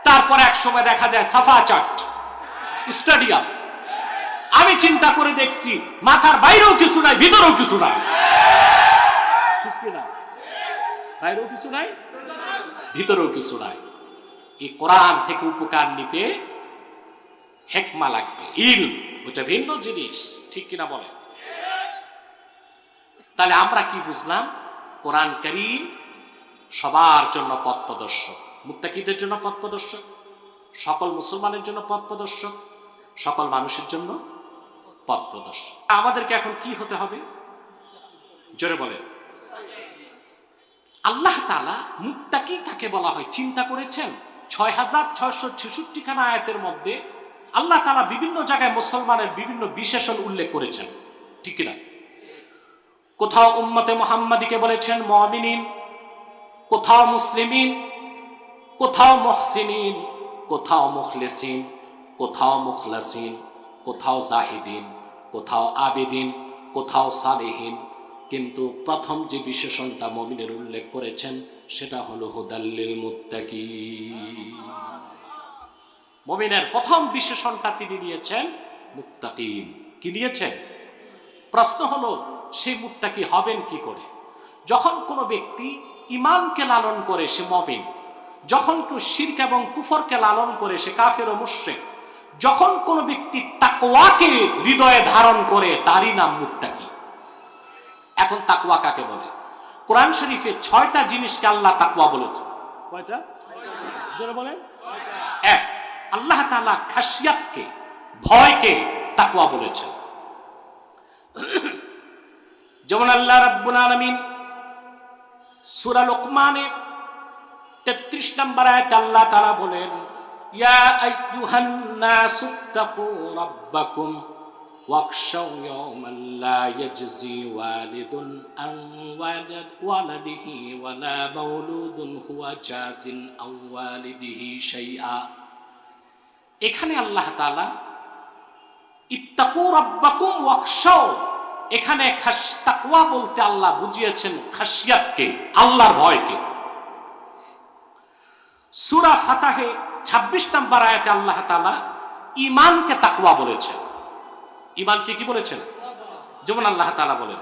Speaker 1: তারপর এক সময় দেখা যায় সাফা চাট স্টেডিয়াম। আমি চিন্তা করে দেখছি, মাথার বাইরেও কিছু নাই, ভিতরেও কিছু নাই, ঠিক কিনা? বাইরেও কিছু নাই, ভিতরেও কিছু নাই। এই কোরআন থেকে উপকার নিতে হিকমা লাগবে, ইলম, ওটা ভিন্ন জিনিস, ঠিক কিনা বলে? তাহলে আমরা কি বুঝলাম? কোরআন কারীম সবার জন্য পথ প্রদর্শক, মুত্তাকিদের জন্য পথ প্রদর্শক, সকল মুসলমানের জন্য পথ প্রদর্শক, সকল মানুষের জন্য পথ প্রদর্শক। আমাদেরকে এখন কি হতে হবে? জোরে বলেন। আল্লাহ তাআলা মুত্তাকি কাকে বলা হয় চিন্তা করেছেন? 6666 খানা আয়াতের মধ্যে আল্লাহ তাআলা বিভিন্ন জায়গায় মুসলমানের বিভিন্ন বিশেষণ উল্লেখ করেছেন, ঠিক কিনা? কোথাও উম্মতে মুহাম্মাদীকে বলেছেন মুমিনিন, কোথাও মুসলিমিন, কোথাও মুহসিনিন, কোথাও মুখলিসিন, কোথাও মুখলাসিন, কোথাও জাহিদিন, কোথাও আবেদিন, কোথাও সালেহিন। কিন্তু প্রথম যে বিশেষণটা মুমিনের উল্লেখ করেছেন সেটা হলো হুদাল্লিল মুত্তাকিন। মুমিনের প্রথম বিশেষণটা তিনি নিয়েছেন মুত্তাকিন। কি নিয়েছেন? প্রশ্ন হলো সেই মুত্তাকি হবেন কি করে? যখন কোনো ব্যক্তি ঈমানকে লালন করে সে মুমিন, যখন কেউ শিরক এবং কুফরকে লালন করে সে কাফের ও মুশরিক, যখন কোনো ব্যক্তি তাকওয়াকে হৃদয়ে ধারণ করে তারই নাম মুত্তাকি। এখন তাকওয়া কাকে বলে? কোরআন শরীফে 6টা জিনিসকে আল্লাহ তাকওয়া বলেছেন। কয়টা? জোরে বলেন। 1, আল্লাহ তাআলা খাশিয়াতকে, ভয়কে তাকওয়া বলেছেন। যেমন আল্লাহ রাব্বুল আলামিন সূরা লোকমানে 33 নম্বর আয়াতে আল্লাহ তাআলা বলেন, ইয়া আইয়ুহান নাসু তাকু রাব্বাকুম ওয়াখশাউ ইয়াওমান লা ইয়াজজি ওয়ালিদুন আন ওয়ালাদিহি ওয়ালা মাওলুদুন হুয়া জাযিন আন ওয়ালিদিহি শাইআ। এখানে আল্লাহ তাআলা ইত্তাকু রাব্বাকুম ওয়াখশাউ, এখানে তাকওয়া বলতে আল্লাহ বুঝিয়েছেন খাশিয়াতকে, আল্লাহর ভয়কে। সূরা ফাতাহে 26 নম্বর আয়াতে আল্লাহ তাআলা ঈমানকে তাকওয়া বলেছেন। ঈমানকে কি বলেছেন? যেমন আল্লাহ তাআলা বলেন,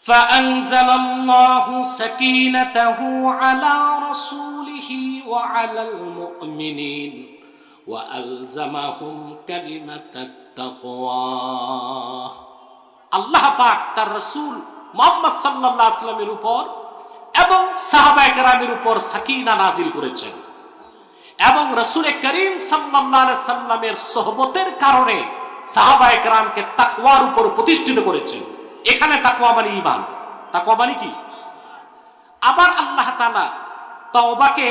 Speaker 1: ফাআনজালাল্লাহু সাকিনাতাহু আলা রাসূলিহি ওয়া আলাল মুমিনিন ওয়া আলজামাহুম কালিমাতাত তাকওয়া। আল্লাহ পাক তার রাসূল মুহাম্মদ সাল্লাল্লাহু আলাইহি ওয়াসাল্লামের উপর এবং সাহাবায়ে কেরামের উপর সাকিনা নাজিল করেছেন এবং রাসূল করিম সাল্লাল্লাহু আলাইহি ওয়াসাল্লামের সোহবতের কারণে সাহাবায়ে কেরামকে তাকওয়ার উপর প্রতিষ্ঠিত করেছেন। এখানে তাকওয়া মানে ঈমান। তাকওয়া মানে কি? আবার আল্লাহ তাআলা তাওবাকে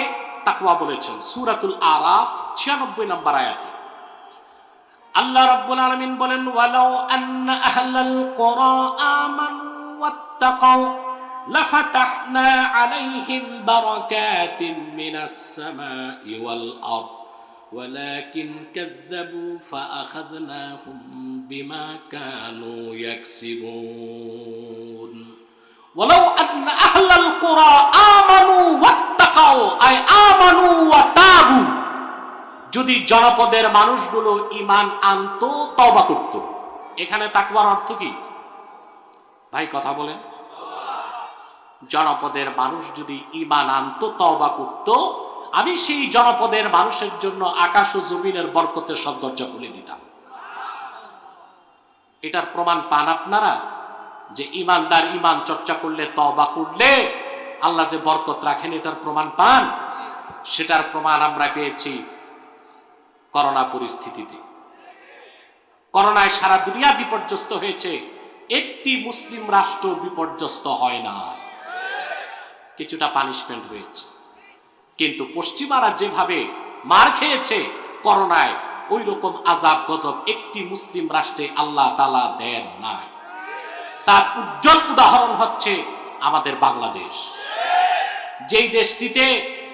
Speaker 1: তাকওয়া বলেছেন সূরাতুল আরাফ 96 নম্বর আয়াতে। আল্লাহ রাব্বুল আলামিন বলেন, ওয়ালাউ আন্না আহলাল কুরা আমানু ওয়াত্তাকাউ লাফাতাহনা আলাইহিম বারাকাতিন মিনাস সামাই ওয়াল আরদ ওয়ালাকিন কাযযাবু ফাআখাযনাহুম বিমা কানু ইয়াকসিবুন। ওয়ালাউ আন্না আহলাল কুরা আমানু ওয়াত্তাকাউ আই আমানু ওয়া তাবু, যদি জনপদের মানুষগুলো ঈমান আনতো, তওবা করত। এখানে তাকওয়ার অর্থ কি ভাই? কথা বলেন। জনপদের মানুষ যদি ঈমান আনতো, তওবা করত, আমি সেই জনপদের মানুষের জন্য আকাশ ও জমিনের বরকতের সব দরজা খুলে দিতাম। এটার প্রমাণ পান আপনারা যে ঈমানদার ঈমান চর্চা করলে, তওবা করলে আল্লাহ যে বরকত রাখেন, এটার প্রমাণ পান। সেটার প্রমাণ আমরা পেয়েছি করোনা পরিস্থিতিতে। করোনায় সারা দুনিয়া বিপর্যস্ত হয়েছে, একটি মুসলিম রাষ্ট্র বিপর্যস্ত হয় না। কিছুটা পানিশমেন্ট হয়েছে, কিন্তু পশ্চিমারা যেভাবে মার খেয়েছে করোনায়, ওই রকম আযাব গজব একটি মুসলিম রাষ্ট্রে আল্লাহ তাআলা দেন নাই। তার উজ্জ্বল উদাহরণ হচ্ছে আমাদের বাংলাদেশ, যেই দেশটিতে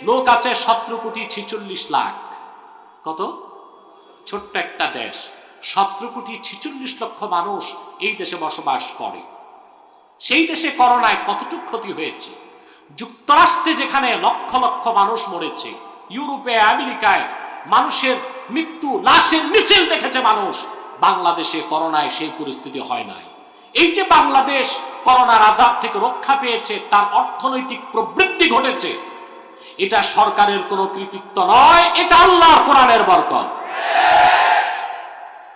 Speaker 1: লোক আছে 17,46,00,000। কত? ছোট্ট একটা দেশ, 17,46,00,000 মানুষ এই দেশে বসবাস করে। সেই দেশে করোনায় কতটুকু ক্ষতি হয়েছে। যুক্তরাষ্ট্রে যেখানে লক্ষ লক্ষ মানুষ মরেছে, ইউরোপে, আমেরিকায় মানুষের মৃত্যু, লাশের মিছিল দেখেছে মানুষ। বাংলাদেশে করোনায় সেই পরিস্থিতি হয় নাই। এই যে বাংলাদেশ করোনার আযাব থেকে রক্ষা পেয়েছে, তার অর্থনৈতিক প্রবৃদ্ধি ঘটেছে, এটা সরকারের কোনো কৃতিত্ব নয়, এটা আল্লাহর কোরআনের বরকত।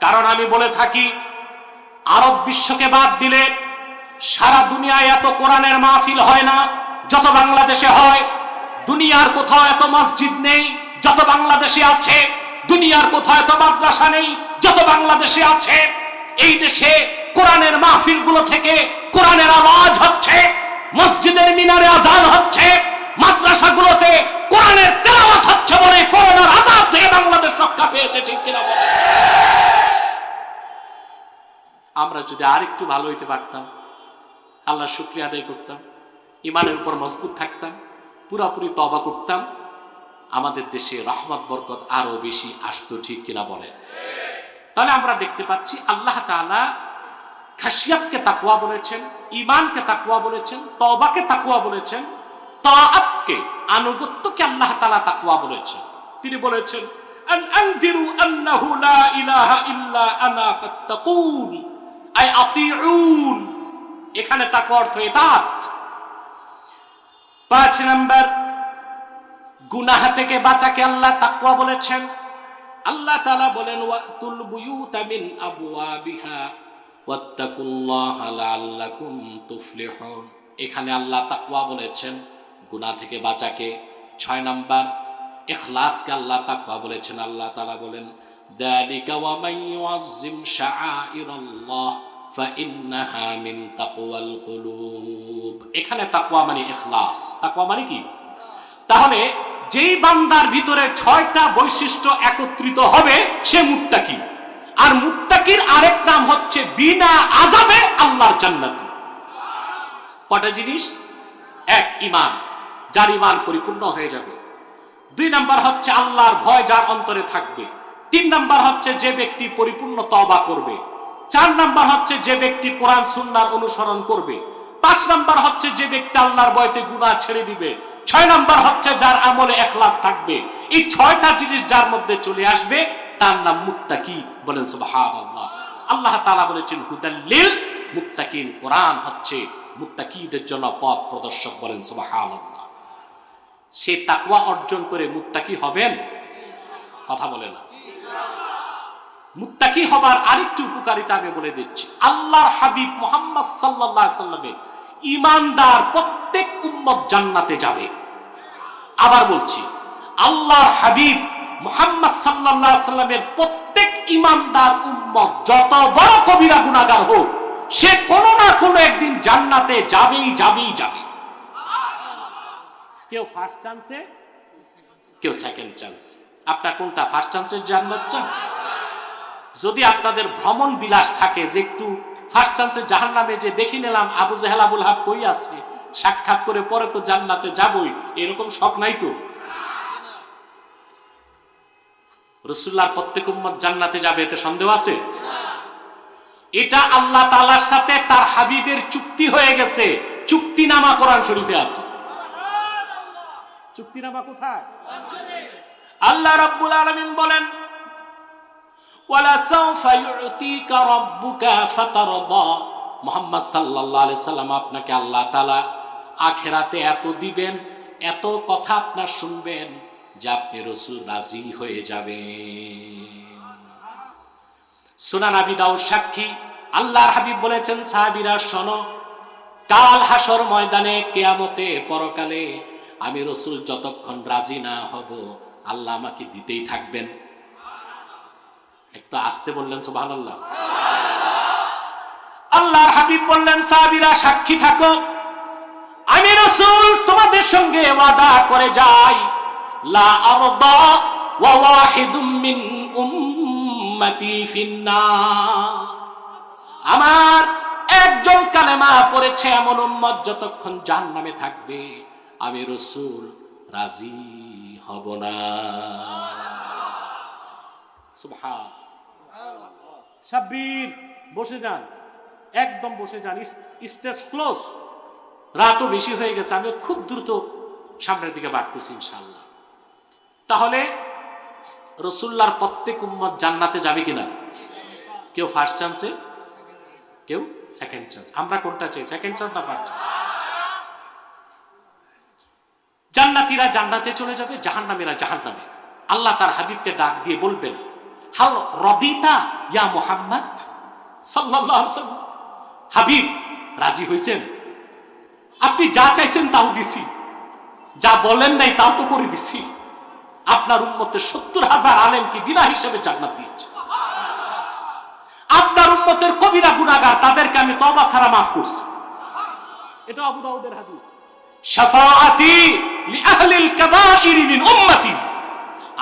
Speaker 1: কারণ আমি বলে থাকি, আরব বিশ্বকে বাদ দিলে সারা দুনিয়ায় এত কোরআনের মাহফিল হয় না যত বাংলাদেশে হয়। দুনিয়ার কোথাও এত মসজিদ নেই যত বাংলাদেশে আছে। দুনিয়ার কোথাও এত মাদ্রাসা নেই যত বাংলাদেশে আছে। এই দেশে কোরআনের মাহফিলগুলো থেকে কোরআনের আওয়াজ হচ্ছে, মসজিদের মিনারে আযান হচ্ছে, মাদ্রাসাগুলোতে কোরআনের তেলাওয়াত হচ্ছে বলে করোনার আযাব থেকে বাংলাদেশ রক্ষা পেয়েছে। ঠিক কিনা বলেন? আমরা যদি আরেকটু ভালো হইতে পারতাম, আল্লাহর শুকরিয়া আদায় করতাম, ঈমানের উপর মজবুত থাকতাম, পুরাপুরি তওবা করতাম, আমাদের দেশে রহমত বরকত আরো বেশি আসতো। ঠিক কিনা বলেন? তাহলে আমরা দেখতে পাচ্ছি আল্লাহ তাআলা খাশিয়াতকে তাকওয়া বলেছেন, ঈমানকে তাকওয়া বলেছেন, তওবাকে তাকওয়া বলেছেন, তাআতকে, আনুগত্যকে আল্লাহ তাআলা তাকওয়া বলেছেন। তিনি বলেছেন, আন আনযিরু আন্নাহু লা ইলাহা ইল্লা আনা ফাত্তাকুন, আই আতিউন, এখানে তাকওয়া অর্থ ইতাআত। 5 নাম্বার, গুনাহ থেকে বাঁচাকে আল্লাহ তাকওয়া বলেছেন। আল্লাহ তাআলা বলেন ওয়াতুল বুয়ুতা মিন আবওয়াবিহা ওয়াত্তাকুল্লাহা লাআল্লাকুম তুফলিহুন। এখানে আল্লাহ তাকওয়া বলেছেন, গুনাহ থেকে বাঁচাকে। 6 নাম্বার, ইখলাসকে আল্লাহ তাকওয়া বলেছেন। আল্লাহ তাআলা বলেন যালিকা ওয়া মান ইউআযযিম শাআইরাল্লাহ ফাইন্নাহা মিন তাকওয়াল কুলুব। এখানে তাকওয়া মানে ইখলাস। তাকওয়া মানে কি? তাহলে যেই বান্দার ভিতরে 6টা বৈশিষ্ট্য একত্রিত হবে সে মুত্তাকি। আর মুত্তাকির আরেক নাম হচ্ছে বিনা আযাবে আল্লাহর জান্নাতি। কয়টা জিনিস? 1, ঈমান, যার ঈমান পরিপূর্ণ হয়ে যাবে। 2 নাম্বার হচ্ছে আল্লাহর ভয় যার অন্তরে থাকবে। 3 নাম্বার হচ্ছে যে ব্যক্তি পরিপূর্ণ তওবা করবে। 4 নাম্বার হচ্ছে যে ব্যক্তি কোরআন সুন্নাহর অনুসরণ করবে। 5 নাম্বার হচ্ছে যে ব্যক্তি আল্লাহর ভয়তে গুনাহ ছেড়ে দিবে। 6 নাম্বার হচ্ছে যার আমলে ইখলাস থাকবে। এই 6টা জিনিস যার মধ্যে চলে আসবে তার নাম মুত্তাকি। বলেন সুবহানাল্লাহ। আল্লাহ তাআলা বলেছেন হুদাল লিল মুত্তাকিন, কোরআন হচ্ছে মুত্তাকিদের জন্য পথ প্রদর্শক। বলেন সুবহানাল্লাহ। সে তাকওয়া অর্জন করে মুত্তাকি হবেন? কথা বলে না। মুত্তাকি হবার আরেকটি উপকারিতা আমি বলে দিচ্ছি। আল্লাহর হাবিব মুহাম্মদ সাল্লাল্লাহু আলাইহি ওয়াসাল্লামের ঈমানদার প্রত্যেক উম্মত জান্নাতে যাবে। আবার বলছি, আল্লাহর হাবিব মুহাম্মদ সাল্লাল্লাহু আলাইহি ওয়াসাল্লামের প্রত্যেক ঈমানদার উম্মত যত বড় কবিরা গুনাহগার হোক, সে কোনো না কোনো একদিন জান্নাতে যাবেই যাবেই যাবে। কেউ ফার্স্ট চান্সে, কেউ সেকেন্ড চান্স। আপনার কোনটা? ফার্স্ট চান্সের জান্নাত চান? যদি আপনাদের ভ্রমণ বিলাস থাকে যে একটু ফার্স্ট চান্সের জাহান্নামে যে দেখি নিলাম আবু জেহেল আবুল হাব কই আছে, সাক্ষাৎ করে পরে তো জান্নাতে যাবই, এরকম শখ নাই তো? রাসূলুল্লাহর প্রত্যেক উম্মত জান্নাতে যাবে এতে সন্দেহ আছে? এটা আল্লাহ তাআলার সাথে তার হাবিবের চুক্তি হয়ে গেছে। চুক্তিনামা কোরআন শরীফে আছে। চুক্তিনামা কোথায়? আল্লাহ রাব্বুল আলামিন বলেন ওয়ালা সাউফা ইউতিকা রাব্বুকা ফাতারদা। মুহাম্মদ সাল্লাল্লাহু আলাইহি সাল্লাম, আপনাকে আল্লাহ তাআলা আখিরাতে এত দিবেন, এত কথা আপনার শুনবেন যে আপনি রাসূল রাজি হয়ে যাবেন। সুনান আবি দাউদ সাক্ষী, আল্লাহর হাবিব বলেছেন সাহাবীরা শোনো, কাল হাসর ময়দানে, কিয়ামতে, পরকালে আমি রাসূল যতক্ষণ রাজি না হব আল্লাহ আমাকে দিতেই থাকবেন। একটু আসতে বললেন সুবহানাল্লাহ। আল্লাহর হাবিব বললেন সাহাবীরা সাক্ষী থাকো, আমি রাসূল তোমাদের সঙ্গে ওয়াদা করে যাই, লা আরদা ওয়া ওয়াহিদুম মিন উম্মতি ফিন্নার। আমার একজন কালেমা পড়েছে এমন উম্মত যতক্ষণ জাহান্নামে থাকবে আমি রাসূল রাজি হব না। সুবহানাল্লাহ। সাব্বির বসে যান, একদম বসে যান, স্টেজ ক্লোজ। রাতও বেশি হয়ে গেছে, আমি খুব দ্রুত সামনের দিকে বাড়তেছি ইনশাআল্লাহ। তাহলে রাসূলুল্লাহর প্রত্যেক উম্মত জান্নাতে যাবে কিনা? কেউ ফার্স্ট চান্সে, কেউ সেকেন্ড চান্স। আমরা কোনটা চাই, সেকেন্ড চান্স না ফার্স্ট চান্স? জান্নাতীরা জান্নাতে চলে যাবে, জাহান্নামীরা জাহান্নামে। আল্লাহ তার হাবিবকে ডাক দিয়ে বলবেন হাল রাদিতা ইয়া মুহাম্মদ সাল্লাল্লাহু আলাইহি ওয়াসাল্লাম, হাবিব রাজি হইছেন? আপনি যা চাইছেন তাও দিছি, যা বলেন নাই তাও তো করে দিছি। আপনার উম্মতের 70,000 আলেমকে বিনা হিসেবে জান্নাত দিয়েছে। আপনার উম্মতের কবিরা গুনাহগার তাদেরকে আমি তওবা ছাড়া মাফ করছি। এটা আবু দাউদের হাদিস। শাফাআতি লি আহলিল কাবাইর মিন উম্মতি,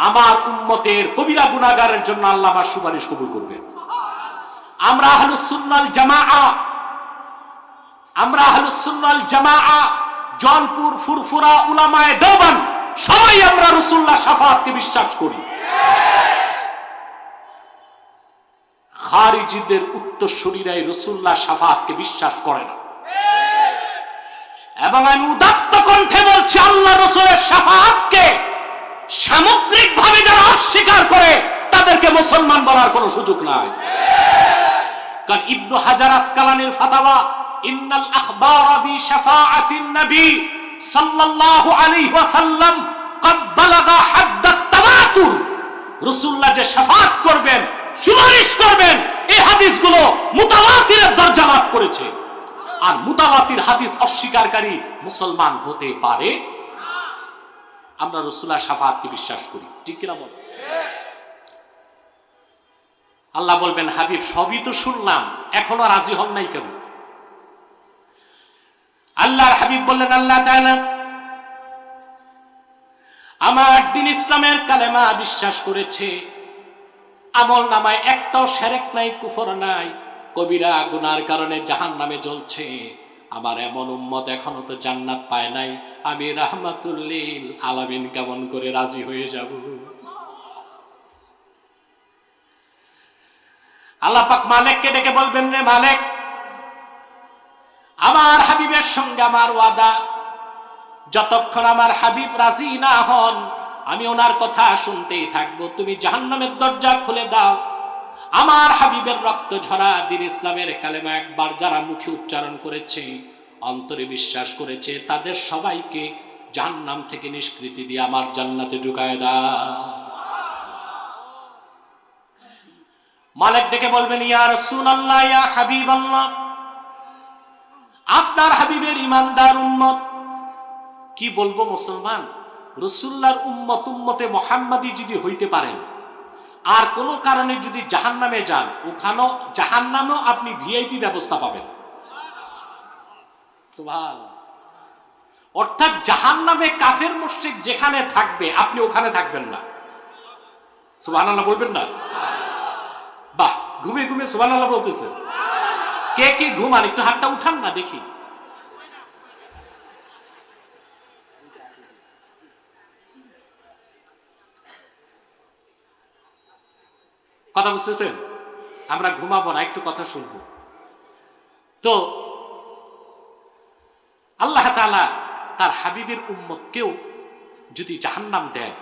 Speaker 1: আমার উম্মতের কবিরা গুনাহগারের জন্য আল্লাহ আমার সুপারিশ কবুল করবেন। আমরা আহলুস সুন্নাহ ওয়াল জামাআ, আমরা আহলুস সুন্নাহ ওয়াল জামাআ, জনপুর, ফুরফুরা, উলামায়ে দেওবন্দ সবাই আমরা রাসূলুল্লাহ শাফাআতকে বিশ্বাস করি। খারিজিদের উত্তরসূরিরা রাসূলুল্লাহ শাফাআতকে বিশ্বাস করে না। এবং আমি উদাত্ত কণ্ঠে বলছি, আল্লাহ রাসূলের শাফাআতকে সামগ্রিকভাবে যারা অস্বীকার করে তাদেরকে মুসলমান বলার কোনো সুযোগ নাই। কারণ ইবনু হাজার আসকালানির ফাতাওয়া, ইন্নাল আখবারা বি শাফাআতিন নবী সাল্লাল্লাহু আলাইহি ওয়াসাল্লাম قد بلغ حد التواتر, রাসূলুল্লাহ যে শাফাআত করবেন, সুপারিশ করবেন, এই হাদিসগুলো মুতাওয়াতিরের দরজা লাভ করেছে। আর মুতাওয়াতির হাদিস অস্বীকারী মুসলমান হতে পারে? আমরা রাসূলুল্লাহর শাফাআতকে বিশ্বাস করি, ঠিক কিনা বল? আল্লাহ বলবেন, হাবিব সবই তো শুনলাম, এখনো রাজি হন নাই কেন? আল্লাহর হাবিব বললেন, আল্লাহ তাআলা আমার দিন ইসলামের কালেমা বিশ্বাস করেছে, আমল নামায় একটাও শিরক নাই, কুফর নাই, কবিরা গুনার কারণে জাহান্নামে জ্বলছে। আমার এমন উম্মত এখনো তো জান্নাত পায় নাই, আমি রাহমাতুল লিল আলামিন কেমন করে রাজি হয়ে যাব? আল্লাহ পাক মালিককে ডেকে বলবেন, রে মালিক, আমার হাবিবের সঙ্গে আমার ওয়াদা, যতক্ষণ আমার হাবিব রাজি না হন আমি ওনার কথা শুনতেই থাকবো। তুমি জাহান্নামের দরজা খুলে দাও। আমার হাবিবের রক্ত ঝরা দ্বীন ইসলামের কালেমা একবার যারা মুখে উচ্চারণ করেছে, অন্তরে বিশ্বাস করেছে, তাদের সবাইকে জাহান্নাম থেকে নিষ্কৃতি দিয়ে আমার জান্নাতে ঢুকায় দাও। মালিক ডেকে বলবেন, ইয়া রাসূলুল্লাহ, ইয়া হাবিবাল্লাহ, আপনার হাবিবের ঈমানদার উম্মত। কি বলবো মুসলমান, রাসূলুল্লাহর উম্মত, উম্মতে মুহাম্মাদি যদি হইতে পারেন, আর কোনো কারণে যদি জাহান্নামে যান, ওখানেও জাহান্নামেও আপনি ভিআইপি ব্যবস্থা পাবেন। সুবহানাল্লাহ। অর্থাৎ জাহান্নামে কাফের মুশরিক যেখানে থাকবে আপনি ওখানে থাকবেন না। সুবহানাল্লাহ বলবেন না? বাহ, ঘুমে ঘুমে সুবহানাল্লাহ বলতেছেন। কে কে ঘুমান একটু হাতটা উঠান না দেখি। কথা বুঝতেছেন? আমরা ঘুমাবো না, একটু কথা শুনবো। তো আল্লাহ তাআলা তার হাবিবের উম্মতকেও যদি জাহান্নাম দেন,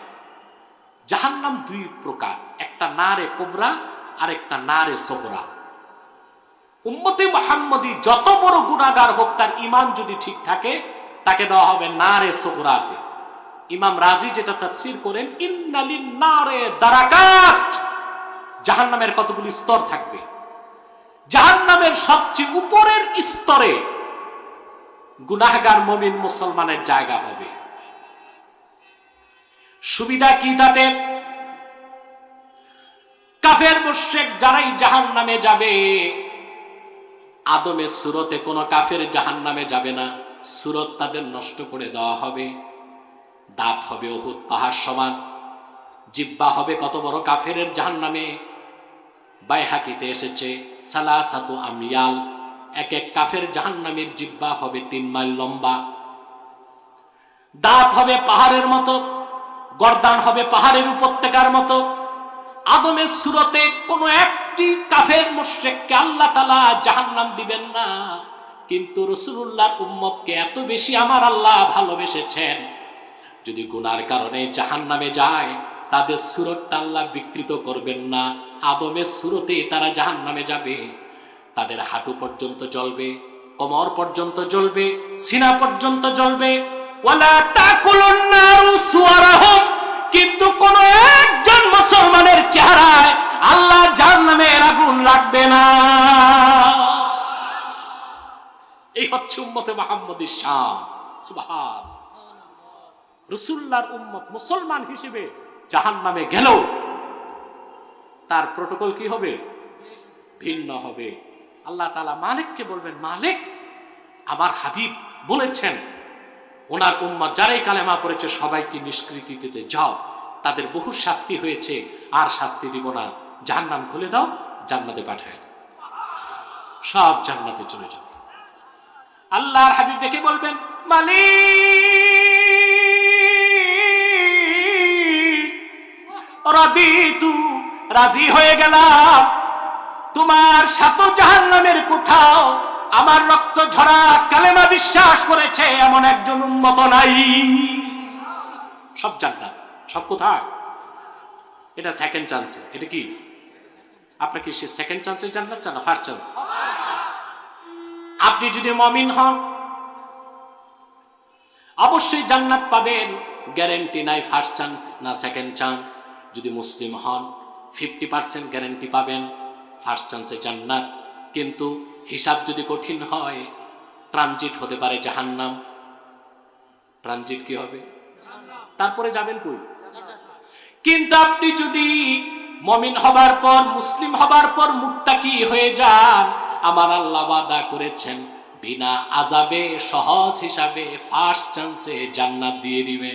Speaker 1: জাহান্নাম দুই প্রকার, একটা নারে কোবরা আর একটা নারে সগরা। উম্মতে মুহাম্মদী যত বড় গুনাহগার হোক, তার ঈমান যদি ঠিক থাকে, তাকে দেওয়া হবে নারে সগরাতে। ইমাম রাজি যেটা তাফসীর করেন, ইন্নালিন নারে দারাকাত, জাহান্নামের কতগুলি স্তর থাকবে। জাহান্নামের সবচেয়ে উপরের স্তরে গুনাহগার মুমিন মুসলমানের জায়গা হবে। সুবিধা কি তাতে? কাফের মুশরিক যারাই জাহান্নামে যাবে, আদমের সুরতে কোনো কাফের জাহান্নামে যাবে না, সুরত তাদের নষ্ট করে দেওয়া হবে। দাঁত হবে উহুদ পাহাড় সমান, জিহ্বা হবে কত বড় কাফেরের জাহান্নামে। বাইহাকিতে এসেছে সালাসাতু আময়াল, এক এক কাফের জাহান্নামের জিহ্বা হবে 3 মাইল লম্বা। দাঁত হবে পাহাড়ের মতো, গর্দান হবে পাহাড়ের উপত্যকার মতো। আদমের সুরতে কোনো একটি কাফের মুশরিককে আল্লাহ তাআলা জাহান্নাম দিবেন না, কিন্তু রাসূলুল্লাহর উম্মতকে এত বেশি আমার আল্লাহ ভালোবেসেছেন, যদি গুনার কারণে জাহান্নামে যায়, তাদের সুরতটা আল্লাহ বিকৃত করবেন না। আদমের সুরতে তারা জাহান্নামে যাবে, তাদের হাঁটু পর্যন্ত জ্বলবে, কোমর পর্যন্ত জ্বলবে, সিনা পর্যন্ত জ্বলবে। ওয়ালা তাকুলুন নারু সুওয়ারাহুম, কিন্তু কোন একজন মুসলমানের চেহারায় আল্লাহ জাহান্নামের আগুন লাগবে না। এই হচ্ছে উম্মতে মুহাম্মদীর শান। সুবহান। রাসূলুল্লাহর উম্মত মুসলমান হিসেবে জাহান্নামে গেলেও তার প্রটোকল কি হবে? ভিন্ন হবে। আল্লাহ তাআলা মালিককে বলবেন, মালিক, আমার হাবিব বলেছেন ওনার উম্মত যারাই কালেমা পড়েছে সবাইকে নিষ্কৃতি দিতে যাও, তাদের বহু শাস্তি হয়েছে, আর শাস্তি দিব না, জাহান্নাম খুলে দাও, জান্নাতে পাঠায় দাও, সব জান্নাতে চলে যাবে। আল্লাহর হাবিব ডেকে বলবেন, মালিক, রাদিতু, রাজি হয়ে গেলাম, তোমার সাথে জাহান্নামের কোথাও আমার রক্ত ঝরা কালেমা বিশ্বাস করেছে এমন একজন উম্মত নাই। সব জান্নাত, সব কোথায়? এটা সেকেন্ড চান্স। এটা কি আপনার কি সে সেকেন্ড চান্সের জান্নাত চান না ফার্স্ট চান্স? আপনি যদি মুমিন হন অবশ্যই জান্নাত পাবেন, গ্যারান্টি নাই ফার্স্ট চান্স না সেকেন্ড চান্স। যদি মুসলিম হন 50% গ্যারান্টি পাবেন ফার্স্ট চান্সে জান্নাত। কিন্তু হিসাব যদি কঠিন হয় ট্রানজিট হতে পারে জাহান্নাম। ট্রানজিট কি হবে? তারপরে যাবেন কই? কিন্তু আপনি যদি মুমিন হবার পর মুসলিম হবার পর মুত্তাকি হয়ে যান, আমার আল্লাহ ওয়াদা করেছেন বিনা আযাবে সহজ হিসাবে ফার্স্ট চান্সে জান্নাত দিয়ে দিবে।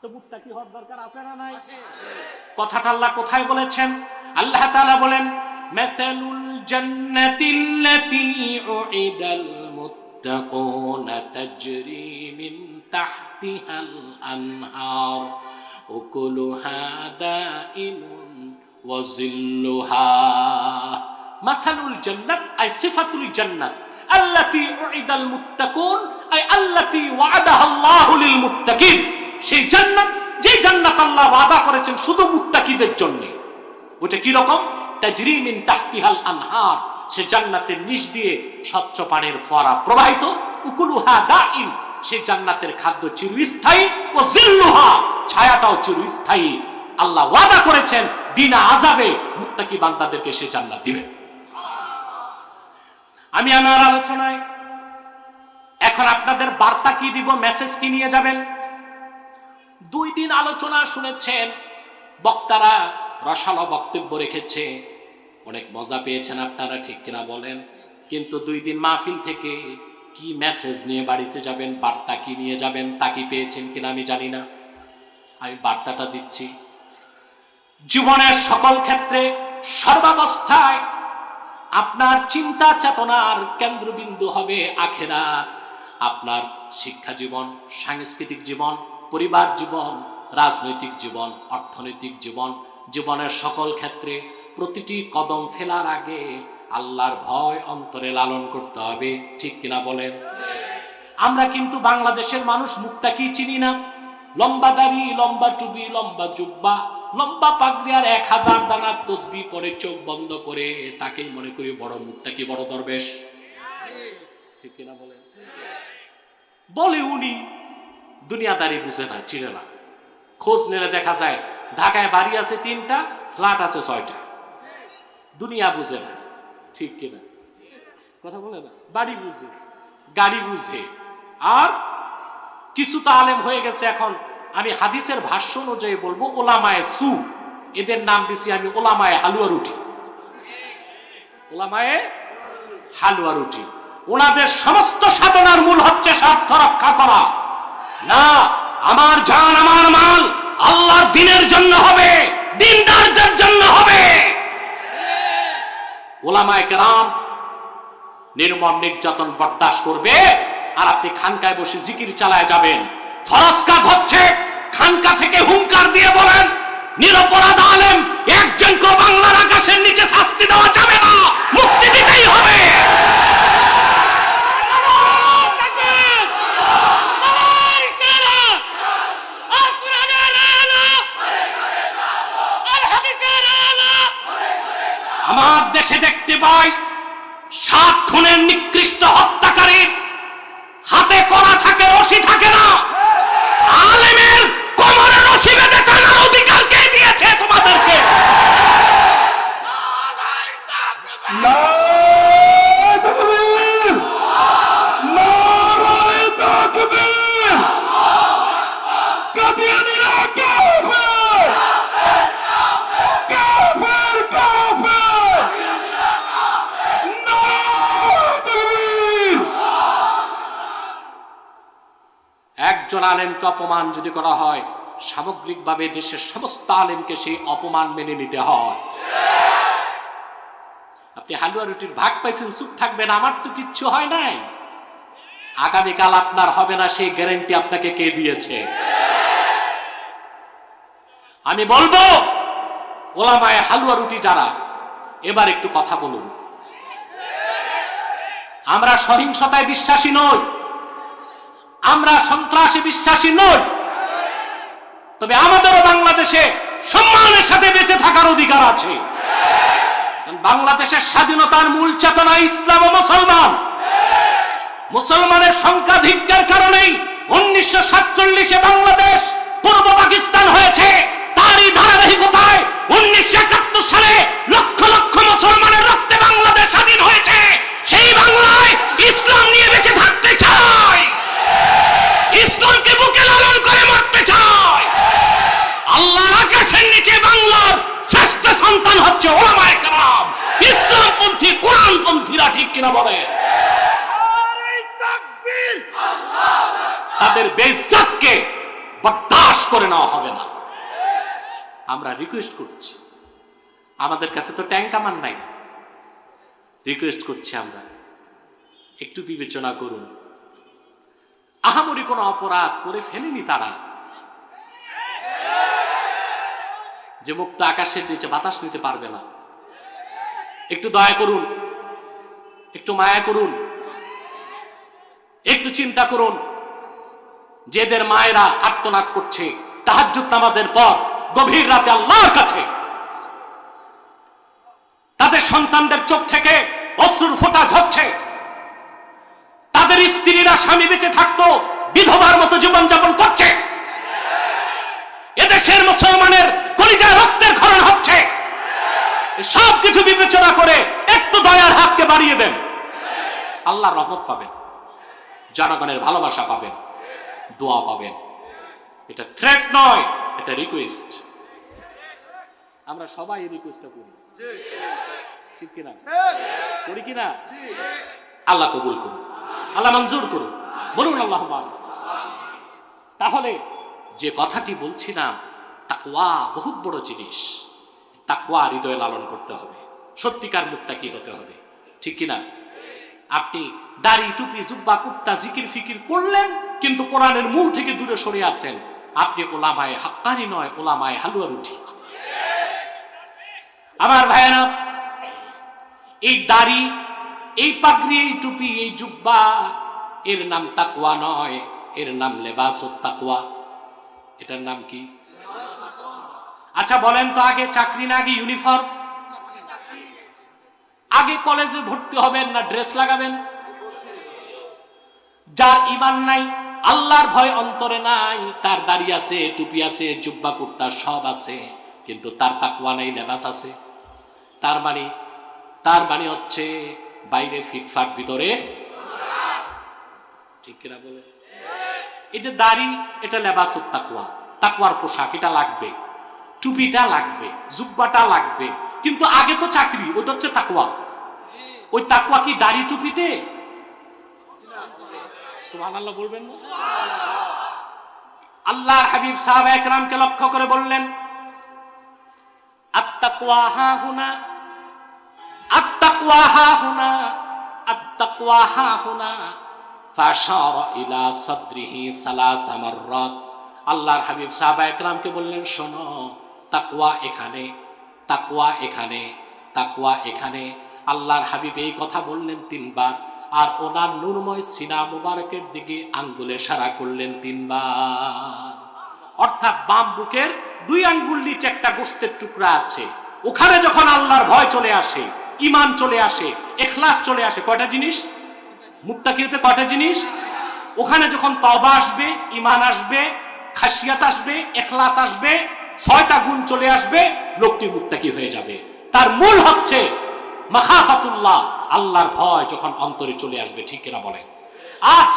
Speaker 1: তো মুত্তাকি হওয়ার দরকার আছে না নাই? কথাটা আল্লাহ কোথায় বলেছেন? আল্লাহ তাআলা বলেন মাসালুল জান্নাতিল্লাতী উইদাল মুত্তাকুনা তাজরি মিন তাহতিহাল আনহার উকুলুহা দাইমুন ওয়া জিল্লুহা। মাসালুল জান্নাত আই সিফাতুল জান্নাত আল্লাতী উইদাল মুত্তাকুন আই আল্লাতী ওয়া'আদাহা আল্লাহু লিল মুত্তাকিন। সেই জান্নাত যে জান্নাত আল্লাহ ওয়াদা করেছেন শুধু মুত্তাকিদের জন্য। ওটা কি রকম? তাজরি মিন তাহতিহাল আনহার, সে জান্নাতের নিচ দিয়ে স্বচ্ছ পানির ফোয়ারা প্রবাহিত। উকুলুহা দাইম, সেই জান্নাতের খাদ্য চিরস্থায়ী। ও জিল্লুহা, ছায়াটাও চিরস্থায়ী। আল্লাহ ওয়াদা করেছেন বিনা আযাবে মুত্তাকি বান্দাদেরকে সে জান্নাত দিবেন। আমি আমার আলোচনায় এখন আপনাদের বার্তা কি দিব, মেসেজ কি নিয়ে যাবেন? 2 দিন আলোচনা শুনেছেন, বক্তারা রসালো বক্তব্য রেখেছে, অনেক মজা পেয়েছেন আপনারা, ঠিক কিনা বলেন? কিন্তু 2 দিন মাহফিল থেকে কি মেসেজ নিয়ে বাড়িতে যাবেন, বার্তা কি নিয়ে যাবেন, তা কি পেয়েছেন কিনা আমি জানি না। আমি বার্তাটা দিচ্ছি, জীবনের সকল ক্ষেত্রে সর্বাবস্থায় আপনার চিন্তা চেতনার কেন্দ্রবিন্দু হবে আখিরাত। আপনার শিক্ষা জীবন, সাংস্কৃতিক জীবন, পরিবার জীবন, রাজনৈতিক জীবন, অর্থনৈতিক জীবন, জীবনের সকল ক্ষেত্রে প্রতিটি কদম ফেলার আগে আল্লাহর ভয় অন্তরে লালন করতে হবে, ঠিক কিনা বলেন? আমরা কিন্তু বাংলাদেশের মানুষ মুত্তাকি চিনি না। লম্বা দাড়ি, লম্বা টুপি, লম্বা জুব্বা, লম্বা পাগড়ি আর 1000 দানার তসবিহ পরে চোখ বন্ধ করে তাকেই মনে করি বড় মুত্তাকি, বড় দরবেশ, ঠিক কিনা বলেন? বলে উনি দুনিয়াদারি বুঝে না, চিনে না। খোঁজ নিলে দেখা যায় ঢাকায় বাড়ি আছে 3টা, ফ্ল্যাট আছে 6টা। দুনিয়া বুঝে না, ঠিক কিনা? কথা বলে না, বাড়ি বুঝে, গাড়ি বুঝে। আর কিছু তো আলেম হয়ে গেছে এখন, আমি হাদিসের ভাষ্য অনুযায়ী বলবো ওলামায়ে সু, এদের নাম দিছি আমি ওলামায়ে হালুয়া রুটি। ওলামায়ে হালুয়া রুটি, ওনাদের সমস্ত সাধনার মূল হচ্ছে স্বার্থ রক্ষা করা। না, আমার জান আমার মাল আল্লাহর দ্বীনের জন্য হবে, দ্বীনদারদের জন্য হবে। ওলামায়ে কেরাম নির্মম নির্যাতন বরদাস্ত করবে, আর আপনি খানকায় বসে জিকির চালায় যাবেন। ফরজ কাজ হচ্ছে খানকা থেকে হুঙ্কার দিয়ে বলেন নিরপরাধ আলেম একজনকে বাংলার আকাশের নিচে শাস্তি দেওয়া যাবে না, মুক্তি দিতেই হবে। আমার দেশে দেখতে পাই 7 খুনের নিকৃষ্ট হত্যাকারীর হাতে করা থাকে, রশি থাকে না। আলেমের কোমরে রশি বেঁধে টানার অধিকার কে দিয়েছে তোমাদেরকে? একজন আলেমকে অপমান যদি করা হয়, সামগ্রিকভাবে দেশের সমস্ত আলেমকে সেই অপমান মেনে নিতে হয়। আপনি হালুয়া রুটির ভাগ পাইছেন, চুপ থাকবেন, আমার তো কিচ্ছু হয় নাই, আগামীকাল আপনার হবে না, সেই গ্যারান্টি আপনাকে কে দিয়েছে? আমি বলবো ওলামায়ে হালুয়া রুটি যারা, এবার একটু কথা বলুন। আমরা সহিংসতায় বিশ্বাসী নই, আমরা সন্ত্রাসে বিশ্বাসী নই, তবে আমাদেরও বাংলাদেশে সম্মানের সাথে বেঁচে থাকার অধিকার আছে। বাংলাদেশের স্বাধীনতার মূল চেতনা ইসলাম ও মুসলমান। মুসলমানের সংখ্যাধিক্যের কারণেই 1947-এ বাংলাদেশ পূর্ব পাকিস্তান হয়েছে। তারই ধারাবাহিকতায় 1971 সালে লক্ষ লক্ষ মুসলমানের রক্তে বাংলাদেশ স্বাধীন হয়েছে। সেই বাংলায় ইসলাম নিয়ে বেঁচে থাকতে চায়, ইসলামকে বুকে লালন করে মরতে চায়। আল্লাহর আকাশের নিচে বাংলার শ্রেষ্ঠ সন্তান হচ্ছে ওলামায়ে কেরাম, ইসলামপন্থী কোরআনপন্থীরা, ঠিক কিনা বলে? তাদের বেইজ্জতকে বরদাস্ত করে নেওয়া হবে না। আমরা রিকোয়েস্ট করছি, আমাদের কাছে তো ট্যাঙ্ক কামান নাই, রিকোয়েস্ট করছি আমরা একটু বিবেচনা করুন। আহামরি কোনো অপরাধ করে ফেলেনি তারা, যে মুক্ত আকাশের নিচে বাতাস নিতে পারবে না। একটু দয়া করুন, একটু মায়া করুন, একটু চিন্তা করুন। যেদের মায়েরা আর্তনাদ করছে তাহাজ্জুদ নামাজের পর গভীর রাতে আল্লাহর কাছে, তাদের সন্তানদের চোখ থেকে অশ্রুর ফোঁটা ঝরছে, তাদের স্ত্রীরা স্বামী বেঁচে থাকতো বিধবার মতো জীবন যাপন করছে, এদেশের মুসলমানের কলিজায় রক্তের ক্ষরণ হচ্ছে। সব কিছু বিবেচনা করে একটু দয়ার হাতকে বাড়িয়ে দেন, আল্লাহর রহমত পাবেন, জনগণের ভালোবাসা পাবেন, দোয়া পাবেন। এটা থ্রেট নয়, এটা রিকোয়েস্ট। আমরা সবাই এই রিকোয়েস্টটা করি, ঠিক কিনা? করি কিনা? আল্লাহ কবুল করুন, আল্লাহ মঞ্জুর করুন, বলুন আল্লাহুম্মা। তাহলে যে কথাটি বলছিলাম, তাকওয়া বহুত বড় জিনিস। তাকওয়া হৃদয়ে লালন করতে হবে, সত্যিকার মুত্তাকি হতে হবে, ঠিক কিনা? আপনি দাড়ি টুপি জুব্বা কুর্তা জিকির ফিকির করলেন, কিন্তু কোরআনের মূল থেকে দূরে সরে আছেন, আপনি ওলামায়ে হাক্কানি নয়, ওলামায়ে হালুয়া রুটি। আমার ভাইয়েরা, এই দাড়ি, এই পাগড়ি, এই টুপি, এই জুব্বা, এর নাম তাকওয়া নয়, এর নাম লেবাসুত তাকওয়া। এটার নাম কি? আচ্ছা বলেন তো, আগে চাকরি না আগে ইউনিফর্ম? আগে কলেজে ভর্তি হবেন না ড্রেস লাগাবেন? যার ঈমান নাই, আল্লাহর ভয় অন্তরে নাই, তার দাড়ি আছে, টুপি আছে, জুব্বা কুর্তা সব আছে, কিন্তু তার তাকওয়া নাই, লেবাস আছে। তার মানে হচ্ছে বাইরে ফিটফাট, ভিতরে, ঠিক কিনা বলে? এই যে দাড়ি, এটা লেবাসুত তাকওয়া, তাকওয়ার পোশাক, এটা লাগবে, টুপিটা লাগবে, জুব্বাটা লাগবে, কিন্তু আগে তো চাকরি, ওটা হচ্ছে তাকওয়া। ওই তাকওয়া কি দাড়ি টুপিতে? সুবহানাল্লাহ বলবেন না? আল্লাহর হাবিব সাহাবায়ে কেরামকে লক্ষ্য করে বললেন, আত-তাকওয়া হাহুনা, আত-তাকওয়া হাহুনা, আত-তাকওয়া হাহুনা, ফাশারা ইলা সাদরিহি সালাসা মাররাত। আল্লাহর হাবিব সাহাবায়ে কেরামকে বললেন, শোনো, তাকওয়া এখানে, তাকওয়া এখানে, তাকওয়া এখানে। আল্লাহর হাবিব এই কথা বললেন 3 বার, আর ওনার নূরময় সিনা মুবারকের দিকে আঙ্গুলে ইশারা করলেন 3 বার। অর্থাৎ বাম বুকের 2 আঙ্গুল নিচে একটা গোশতের টুকরা আছে, ওখানে যখন আল্লাহর ভয় চলে আসে, ঈমান চলে আসে, ইখলাস চলে আসে, কয়টা জিনিস? মুত্তাকি হতে কয়টা জিনিস? ওখানে যখন তওবা আসবে, ঈমান আসবে, খাশিয়াত আসবে, ইখলাস আসবে, 6টা গুণ চলে আসবে, লোকটি মুত্তাকি হয়ে যাবে। তার মূল হচ্ছে মাখাফাতুল্লাহ, আল্লাহর ভয় যখন অন্তরে চলে আসবে, ঠিক কিনা বলে? আজ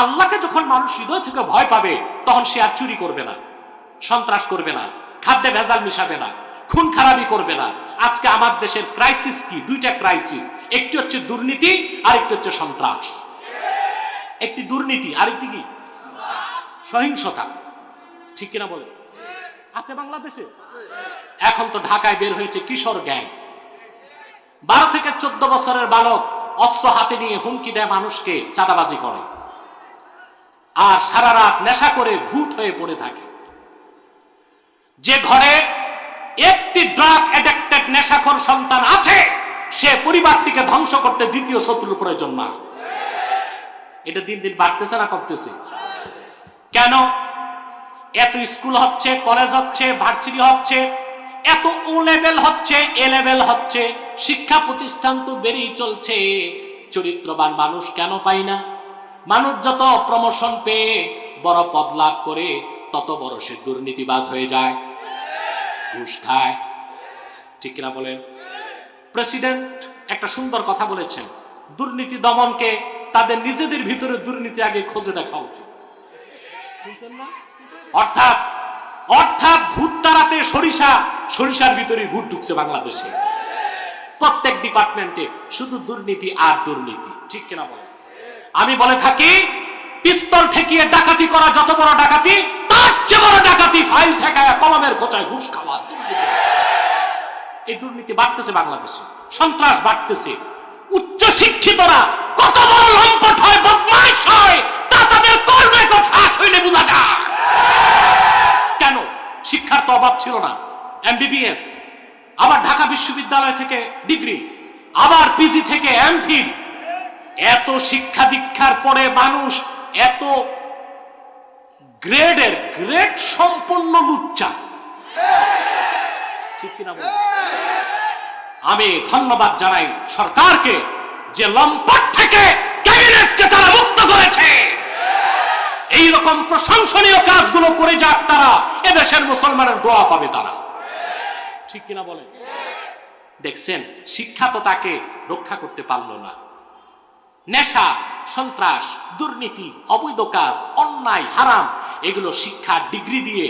Speaker 1: আল্লাহকে যখন মানুষ হৃদয় থেকে ভয় পাবে, তখন সে আর চুরি করবে না, সন্ত্রাস করবে না, খাদ্যে ভেজাল মিশাবে না, খুন খারাপি করবে না। আজকে আমার দেশের ক্রাইসিস কি? 2টা ক্রাইসিস, একটি হচ্ছে দুর্নীতি, আর একটি হচ্ছে সন্ত্রাস। একটি দুর্নীতি, আরেকটি কি? সহিংসতা, ঠিক কিনা বলে? আছে বাংলাদেশে। এখন তো ঢাকায় বের হয়েছে কিশোর গ্যাং, 12 থেকে 14 বছরের বালক অস্ত্র হাতে নিয়ে হুমকি দেয় মানুষকে, চাঁদাবাজি করে, আর সারা রাত নেশা করে ভূত হয়ে পড়ে থাকে। যে ঘরে একটি ড্রাগ অ্যাডিক্টেড নেশাখোর সন্তান আছে, সে পরিবারটিকে ধ্বংস করতে দ্বিতীয় শত্রুর প্রয়োজন না। এটা দিন দিন বাড়তেছে না কমতেছে? কেন? এত স্কুল হচ্ছে, কলেজ হচ্ছে, ভার্সিটি হচ্ছে, এত ও লেভেল হচ্ছে, এ লেভেল হচ্ছে, শিক্ষা প্রতিষ্ঠান তো বেড়েই চলছে, চরিত্রবান মানুষ কেন পাই না? মানুষ যত প্রমোশন পেয়ে বড় পদ লাভ করে তত বড় সে দুর্নীতিবাজ হয়ে যায়, ঘুষ খায়। ঠিক কিনা বলেন? প্রেসিডেন্ট একটা সুন্দর কথা বলেছেন, দুর্নীতি দমনকে তাদের নিজেদের ভিতরে দুর্নীতি আগে খোঁজে দেখা উচিত। অর্থাৎ অর্থাৎ ভূত তাড়াতে সরিষার ভিতরে ভূত ঢুকছে বাংলাদেশে। প্রত্যেক ডিপার্টমেন্টে শুধু দুর্নীতি আর দুর্নীতি। ঠিক কিনা বলেন? আমি বলে থাকি, পিস্তল ঠেকিয়ে ডাকাতি করা যত বড় ডাকাতি, তার চেয়ে বড় ডাকাতি ফাইল ঠেকায় কলমের খোঁচায় ঘুষ খাওয়া। এই দুর্নীতি বাড়তেছে বাংলাদেশে, সন্ত্রাস বাড়তেছে। উচ্চ শিক্ষিতরা কত বড় লম্পট হয়, বদমাইশ হয়, তা তাদের কর্মে ফাঁস হইলে বোঝা যায়। কেন? শিক্ষার তো অভাব ছিল না। এমবিবিএস, আবার ঢাকা বিশ্ববিদ্যালয় থেকে ডিগ্রি, আবার পিজি থেকে এমফিল, এত শিক্ষা দীক্ষার পরে মানুষ এত গ্রেড সম্পন্ন লুচ্চা। ঠিক কিনা বল? আমি ধন্যবাদ জানাই সরকারকে যে লম্পট থেকে ক্যাবিনেটকে তারা মুক্ত করেছে। এইরকম প্রশংসনীয় কাজগুলো করে যাক তারা, এদেশের মুসলমানের দোয়া পাবে তারা। ঠিক কিনা বলেন? দেখছেন, শিক্ষা তো তাকে রক্ষা করতে পারলো না। নেশা, সন্ত্রাস, দুর্নীতি, অবৈধ কাজ, অন্যায়, হারাম, এগুলো শিক্ষা ডিগ্রি দিয়ে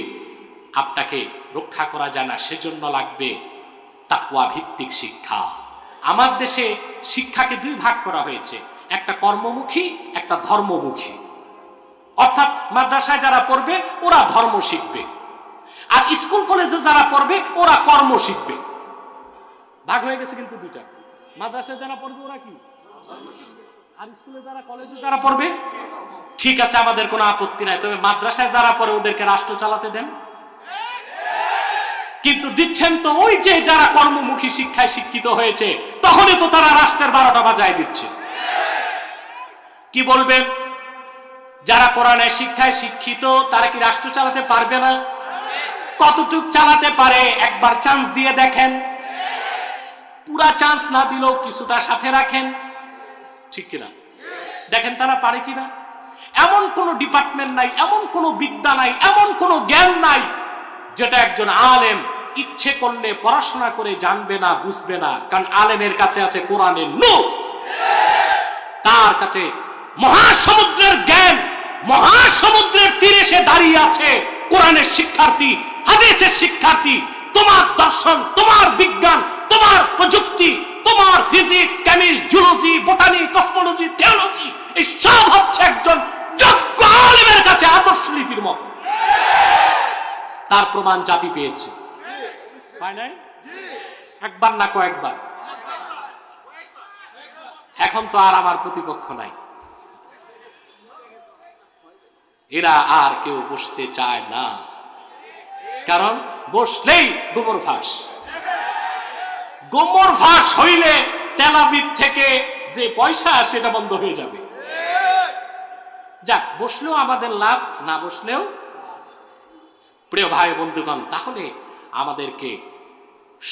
Speaker 1: আপনাকে রক্ষা করা যায় না। সেজন্য লাগবে তাকওয়া ভিত্তিক শিক্ষা। আমার দেশে শিক্ষাকে দুই ভাগ করা হয়েছে, একটা কর্মমুখী, একটা ধর্মমুখী। অর্থাৎ মাদ্রাসায় যারা পড়বে ওরা ধর্ম শিখবে, আর স্কুল কলেজে যারা পড়বে ওরা কর্ম শিখবে। ভাগ হয়ে গেছে কিন্তু দুইটা। মাদ্রাসায় যারা পড়বে ওরা কি, আর স্কুলে যারা, কলেজে যারা পড়বে, ঠিক আছে, আমাদের কোনো আপত্তি নাই। তবে মাদ্রাসায় যারা পড়ে ওদেরকে রাষ্ট্র চালাতে দেন। কিন্তু দিচ্ছেন তো ওই যে যারা কর্মমুখী শিক্ষায় শিক্ষিত হয়েছে, তখনই তো তারা রাষ্ট্রের 12টা বাজায় দিচ্ছে। কি বলবেন? যারা কোরআনের শিক্ষায় শিক্ষিত তারা কি রাষ্ট্র চালাতে পারবে না? কতটুক চালাতে পারে একবার চান্স দিয়ে দেখেন। পুরা চান্স না দিলেও কিছুটা সাথে রাখেন। ঠিক কিনা? দেখেন তারা পারে কিনা। এমন কোন ডিপার্টমেন্ট নাই, এমন কোন বিদ্যা নাই, এমন কোন জ্ঞান নাই যেটা একজন আলেম ইচ্ছে করলে পড়াশোনা করে জানবে না, বুঝবে না। কারণ আলেমের কাছে আছে কোরআনের নূর, তার কাছে মহাসমুদ্রের জ্ঞান, মহাসমুদ্রের তীরে সে দাঁড়িয়ে আছে। কোরআনের শিক্ষার্থী, হাদিসের শিক্ষার্থী, তোমার দর্শন, তোমার বিজ্ঞান, তোমার প্রযুক্তি, তোমার physics, chemistry, zoology, botany, cosmology, theology, এই সব হচ্ছে একজন যোগ্য আলেমের কাছে আদর্শ লিপির মতো। তার প্রমাণ জাতি পেয়েছে, পায় নাই? একবার না কয়েকবার। এখন তো আর আমার প্রতিপক্ষ নাই, এরা আর কেউ বসতে চায় না, কারণ বসলেই গোবর ফাঁস। গোবর ফাঁস হইলে তেলাবিব থেকে যে পয়সা সেটা বন্ধ হয়ে যাবে। যাক, বসলেও আমাদের লাভ, না বসলেও। প্রিয় ভাই বন্ধুগণ, তাহলে আমাদেরকে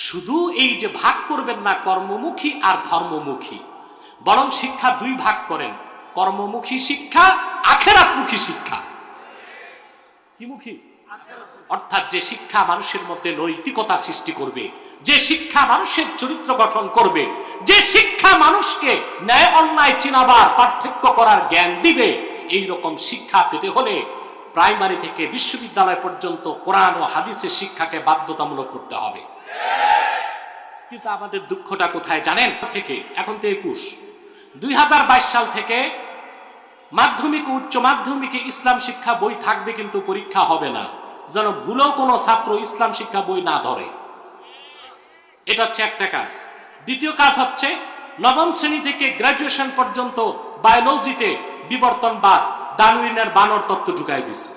Speaker 1: শুধু এই যে ভাগ করবেন না কর্মমুখী আর ধর্মমুখী, বরং শিক্ষা দুই ভাগ করেন, কর্মমুখী শিক্ষা, আখিরাতমুখী শিক্ষা। কি মুখী? অর্থাৎ যে শিক্ষা মানুষের মধ্যে নৈতিকতা সৃষ্টি করবে, যে শিক্ষা মানুষের চরিত্র গঠন করবে, যে শিক্ষা মানুষকে ন্যায় অন্যায় চিনাবার, পার্থক্য করার জ্ঞান দিবে, এই রকম শিক্ষা পেতে হলে প্রাইমারি থেকে বিশ্ববিদ্যালয় পর্যন্ত কোরআন ও হাদিসের শিক্ষাকে বাধ্যতামূলক করতে হবে। কিন্তু আমাদের দুঃখটা কোথায় জানেন? থেকে এখন তো 2022 সাল থেকে মাধ্যমিক ও উচ্চ মাধ্যমিকে ইসলাম শিক্ষা বই থাকবে, কিন্তু পরীক্ষা হবে না, যেন ভুলেও কোনো ছাত্র ইসলাম শিক্ষা বই না ধরে। এটা হচ্ছে একটা কাজ। দ্বিতীয় কাজ হচ্ছে নবম শ্রেণী থেকে গ্রাজুয়েশন পর্যন্ত বায়োলজিতে বিবর্তনবাদ, ডারউইনের বানর তত্ত্ব ঢুকাই দিছে।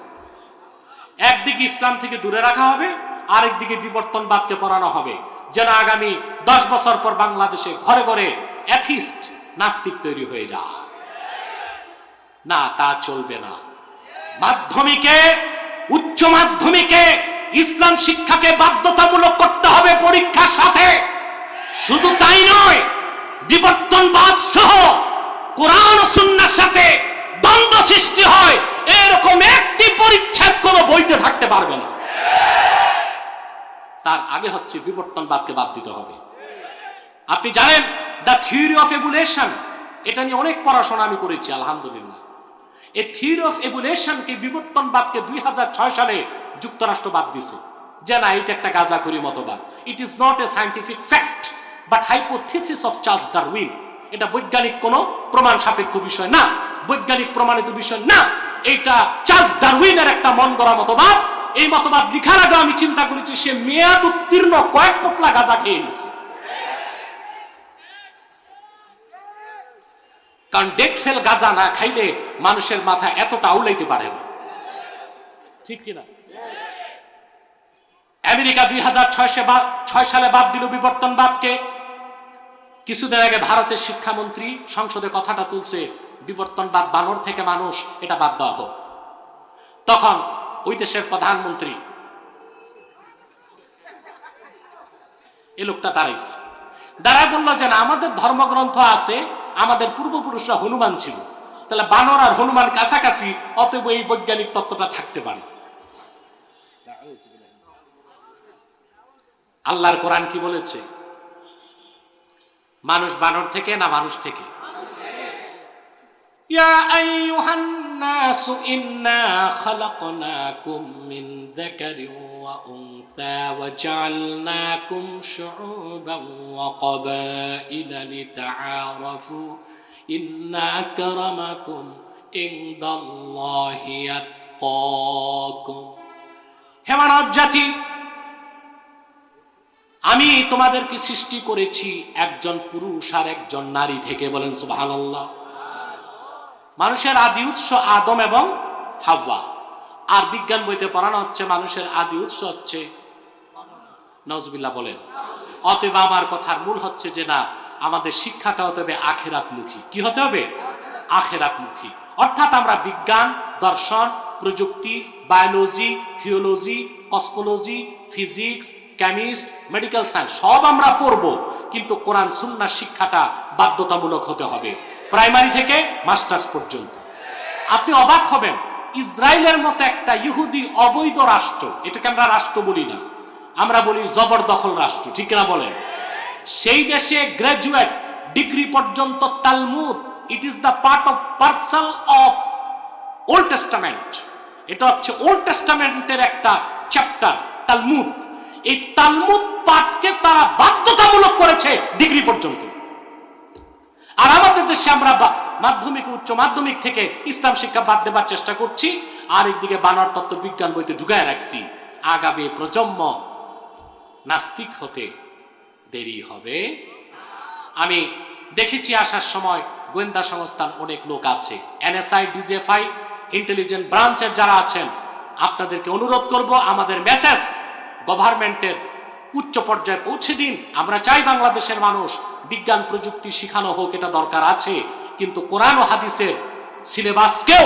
Speaker 1: একদিকে ইসলাম থেকে দূরে রাখা হবে, আরেকদিকে বিবর্তনবাদকে পড়ানো হবে, যেন আগামী 10 বছর পর বাংলাদেশে ঘরে ঘরে অ্যাথিস্ট, নাস্তিক তৈরি হয়ে যায়। না, তা চলবে না। মাধ্যমিকে উচ্চ মাধ্যমিকে ইসলাম শিক্ষাকে বাধ্যতামূলক করতে হবে পরীক্ষার সাথে। শুধু তাই নয়, বিবর্তনবাদ সহ কোরআন ও সুন্নাহর সাথে দ্বন্দ্ব সৃষ্টি হয় এরকম একটি পরিচ্ছেদ কোনো বইতে থাকতে পারবে না। তার আগে হচ্ছে বিবর্তনবাদকে বাদ দিতে হবে। আপনি জানেন দ্য থিওরি অফ এভুলেশন, এটা নিয়ে অনেক পড়াশোনা আমি করেছি আলহামদুলিল্লাহ। এই থিওরি অফ এভুলেশনকে, বিবর্তনবাদকে 2006 সালে যুক্তরাষ্ট্র বাদ দিছে যে না, এটা একটা গাঁজাখুরি মতবাদ। It is not a scientific fact but hypothesis of Charles Darwin. এটা বৈজ্ঞানিক কোনো প্রমাণ সাপেক্ষ বিষয় না, বৈজ্ঞানিক প্রমাণিত বিষয় না, এটা চার্লস ডারউইনের একটা মন গড়া মতবাদ। এই মতবাদ লিখার আগে আমি চিন্তা করেছি সে মেয়াদ উত্তীর্ণ কয়েক পোটলা গাঁজা খেয়ে নিছে। কারণ ডেট ফেল গাঁজা না খাইলে মানুষের মাথা এতটা আউলাইতে পারে না, ঠিক কিনা? আমেরিকা 2006 সালে বাদ দিল বিবর্তনবাদকে। কিছুদিন আগে ভারতের শিক্ষামন্ত্রী সংসদে কথাটা তুলছে, বিবর্তনবাদ বানর থেকে মানুষ, এটা বাদ দেওয়া হোক। তখন ওই দেশের প্রধানমন্ত্রী এই লোকটা দাঁড়ায় বলল যে না, আমাদের ধর্মগ্রন্থ আছে, আমাদের পূর্বপুরুষরা হনুমান ছিল, তাহলে বানর আর হনুমান কাছাকাছি, অতএব এই বৈজ্ঞানিক তত্ত্বটা থাকতে পারে। আল্লাহর কোরআন কি বলেছে? মানুষ বানর থেকে না মানুষ থেকে? ইয়া আইয়ুহান নাসু ইন্না খালাকনাকুম মিন যাকারিন ওয়া উনসা ওয়া জাআলনাকুম শুউবান ওয়া ক্বাবাইলা লিতাআরাফু ইন্না আকরামাকুম ইনদাল্লাহি আতকাকুম। হে মানব জাতি, আমি তোমাদেরকে সৃষ্টি করেছি একজন পুরুষ আর একজন নারী থেকে। বলেন সুবহানাল্লাহ। মানুষের আদি উৎস আদম এবং হাওয়া। আর বিজ্ঞান বইতে পড়ানো হচ্ছে মানুষের আদি উৎস হচ্ছে নাউজুবিল্লাহ বলেন। অতএব আমার কথার মূল হচ্ছে যে না, আমাদের শিক্ষাটা হতে হবে আখিরাতমুখী। কি হতে হবে? আখিরাতমুখী। অর্থাৎ আমরা বিজ্ঞান, দর্শন, প্রযুক্তি, biology, theology, cosmology, physics, chemist, medical science সব আমরা পড়বো, কিন্তু কোরআন সুন্নাহ শিক্ষাটা বাধ্যতামূলক হতে হবে, প্রাইমারি থেকে মাস্টার্স পর্যন্ত। আপনি অবাক হবেন, ইসরায়েলের মতো একটা ইহুদি অবৈধ রাষ্ট্র, এটাকে আমরা রাষ্ট্র বলি না, আমরা বলি জবরদখল রাষ্ট্র, ঠিক না বলেন? সেই দেশে গ্রাজুয়েট ডিগ্রি পর্যন্ত Talmud, it is the part of parcel of old testament. এটা হচ্ছে ওল্ড টেস্টামেন্টের একটা চ্যাপ্টার তালমুদ। এই তালমুদ পাঠকে তারা বাধ্যতামূলক করেছে ডিগ্রি পর্যন্ত। আর আমাদের দেশে আমরা মাধ্যমিক, উচ্চ মাধ্যমিক থেকে ইসলাম শিক্ষা বাদ দেবার চেষ্টা করছি, আর একদিকে বানর তত্ত্ব বিজ্ঞান বইতে ঢুকায় রাখছি। আগামী প্রজন্ম নাস্তিক হতে দেরি হবে। আমি দেখেছি আসার সময় গোয়েন্দা সংস্থার অনেক লোক আছে, এনএসআই, ডিজিএফআই, ইন্টেলিজেন্ট ব্রাঞ্চের যারা আছেন, আপনাদেরকে অনুরোধ করব আমাদের মেসেজ গভর্নমেন্টের উচ্চ পর্যায়ে পৌঁছে দিন। আমরা চাই বাংলাদেশের মানুষ বিজ্ঞান প্রযুক্তি শিখানো হোক, এটা দরকার আছে, কিন্তু কোরআন ও হাদিসের সিলেবাসকেও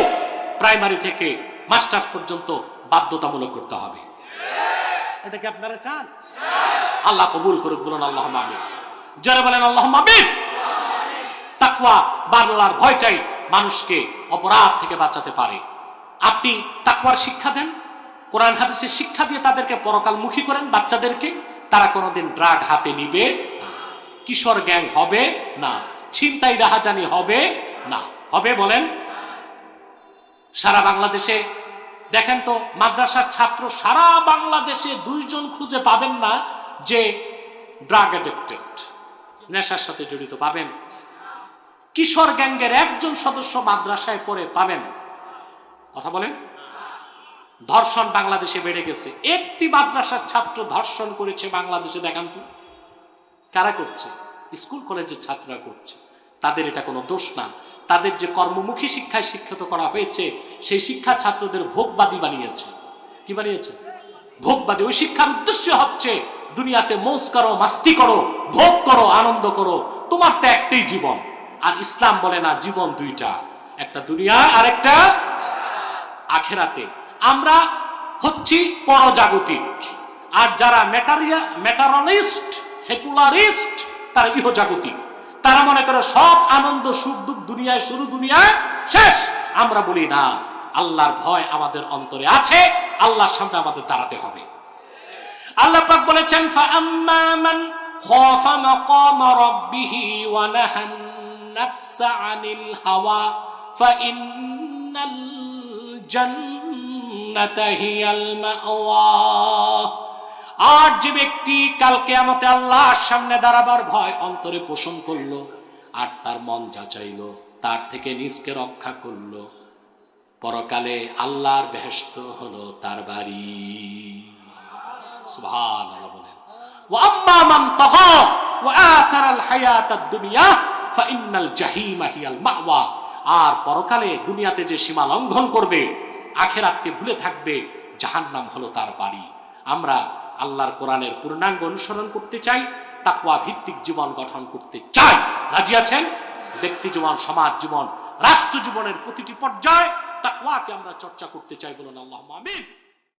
Speaker 1: প্রাইমারি থেকে মাস্টার্স পর্যন্ত বাধ্যতামূলক করতে হবে। এটা কি আপনারা চান? আল্লাহ কবুল করুক, বলুন আল্লাহুম্মা আমিন। যারা বলেন আল্লাহুম্মা আমিন। তাকওয়া বা আল্লাহর ভয়টাই মানুষকে অপরাধ থেকে বাঁচাতে পারে। আপনি তাকওয়ার শিক্ষা দেন, কোরআন হাদিসের শিক্ষা দিয়ে তাদেরকে পরকালমুখী করেন বাচ্চাদেরকে, তারা কোনোদিন ড্রাগ হাতে নিবে না, কিশোর গ্যাং হবে না, ছিনতাই রাহাজানি হবে না। হবে বলেন? সারা বাংলাদেশে দেখেন তো, মাদ্রাসার ছাত্র সারা বাংলাদেশে 2 জন খুঁজে পাবেন না যে ড্রাগ অ্যাডিক্টেড, নেশার সাথে জড়িত পাবেন। কিশোর গ্যাংয়ের 1 জন সদস্য মাদ্রাসায় পড়ে পাবেন? কথা বলেন। ধর্ষণ বাংলাদেশে বেড়ে গেছে। একটি মাদ্রাসার ছাত্র ধর্ষণ করেছে বাংলাদেশে দেখান তো? কারা করছে? স্কুল কলেজের ছাত্ররা করছে। তাদের এটা কোনো দোষ না। তাদের যে কর্মমুখী শিক্ষায় শিক্ষিত করা হয়েছে, সেই শিক্ষা ছাত্রদের ভোগবাদী বানিয়েছে। কি বানিয়েছে? ভোগবাদী। ওই শিক্ষার উদ্দেশ্য হচ্ছে দুনিয়াতে মৌজ করো, মাস্তি করো, ভোগ করো, আনন্দ করো, তোমার তো একটাই জীবন। আর ইসলাম বলে না, জীবন 2টা, একটা দুনিয়া আর একটা আখেরাতে। আমরা হচ্ছে পরজাগতিক, আর যারা ম্যাটারিয়ালিস্ট সেকুলারিস্ট তারা ইহজাগতিক। তারা মনে করে সব আনন্দ সুখ দুঃখ দুনিয়ায় শুরু, দুনিয়ায় শেষ। আমরা বলি না, আল্লাহর ভয় আমাদের অন্তরে আছে, আল্লাহর সামনে আমাদের দাঁড়াতে হবে। আল্লাহ পাক বলেছেন ফাআম্মা মান খাফা মাকাম রাব্বিহি ওয়া নাহান নাফসা আনিল হাওয়া ফাইন্নাল জান্নাতা হিয়াল মাওয়া। আর যে ব্যক্তি কাল কিয়ামতে আল্লাহর সামনে দাঁড়াবার ভয় অন্তরে পোষণ করলো আর তার মন যাচাইলো, তার থেকে নিজকে রক্ষা করলো, পরকালে আল্লাহর বেহেশত হলো তার বাড়ি। সুবহানাল্লাহ বলেন। ওয়া আম্মা মান তাগা ওয়া আথারাল হায়াতাদ দুনিয়া ফাইন্নাল জাহিমা হিয়াল মাওয়া। আর পরকালে দুনিয়াতে যে সীমা লঙ্ঘন করবে, আখিরাতকে ভুলে থাকবে, জাহান্নাম হলো তার বাড়ি। আমরা আল্লাহর কোরআনের পূর্ণাঙ্গ অনুসরণ করতে চাই, তাকওয়া ভিত্তিক জীবন গঠন করতে চাই। রাজি আছেন? ব্যক্তি জীবন, সমাজ জীবন, রাষ্ট্র জীবনের প্রতিটি পর্যায়ে তাকওয়াকে আমরা চর্চা করতে চাই। বলুন আল্লাহুম্মা আমিন।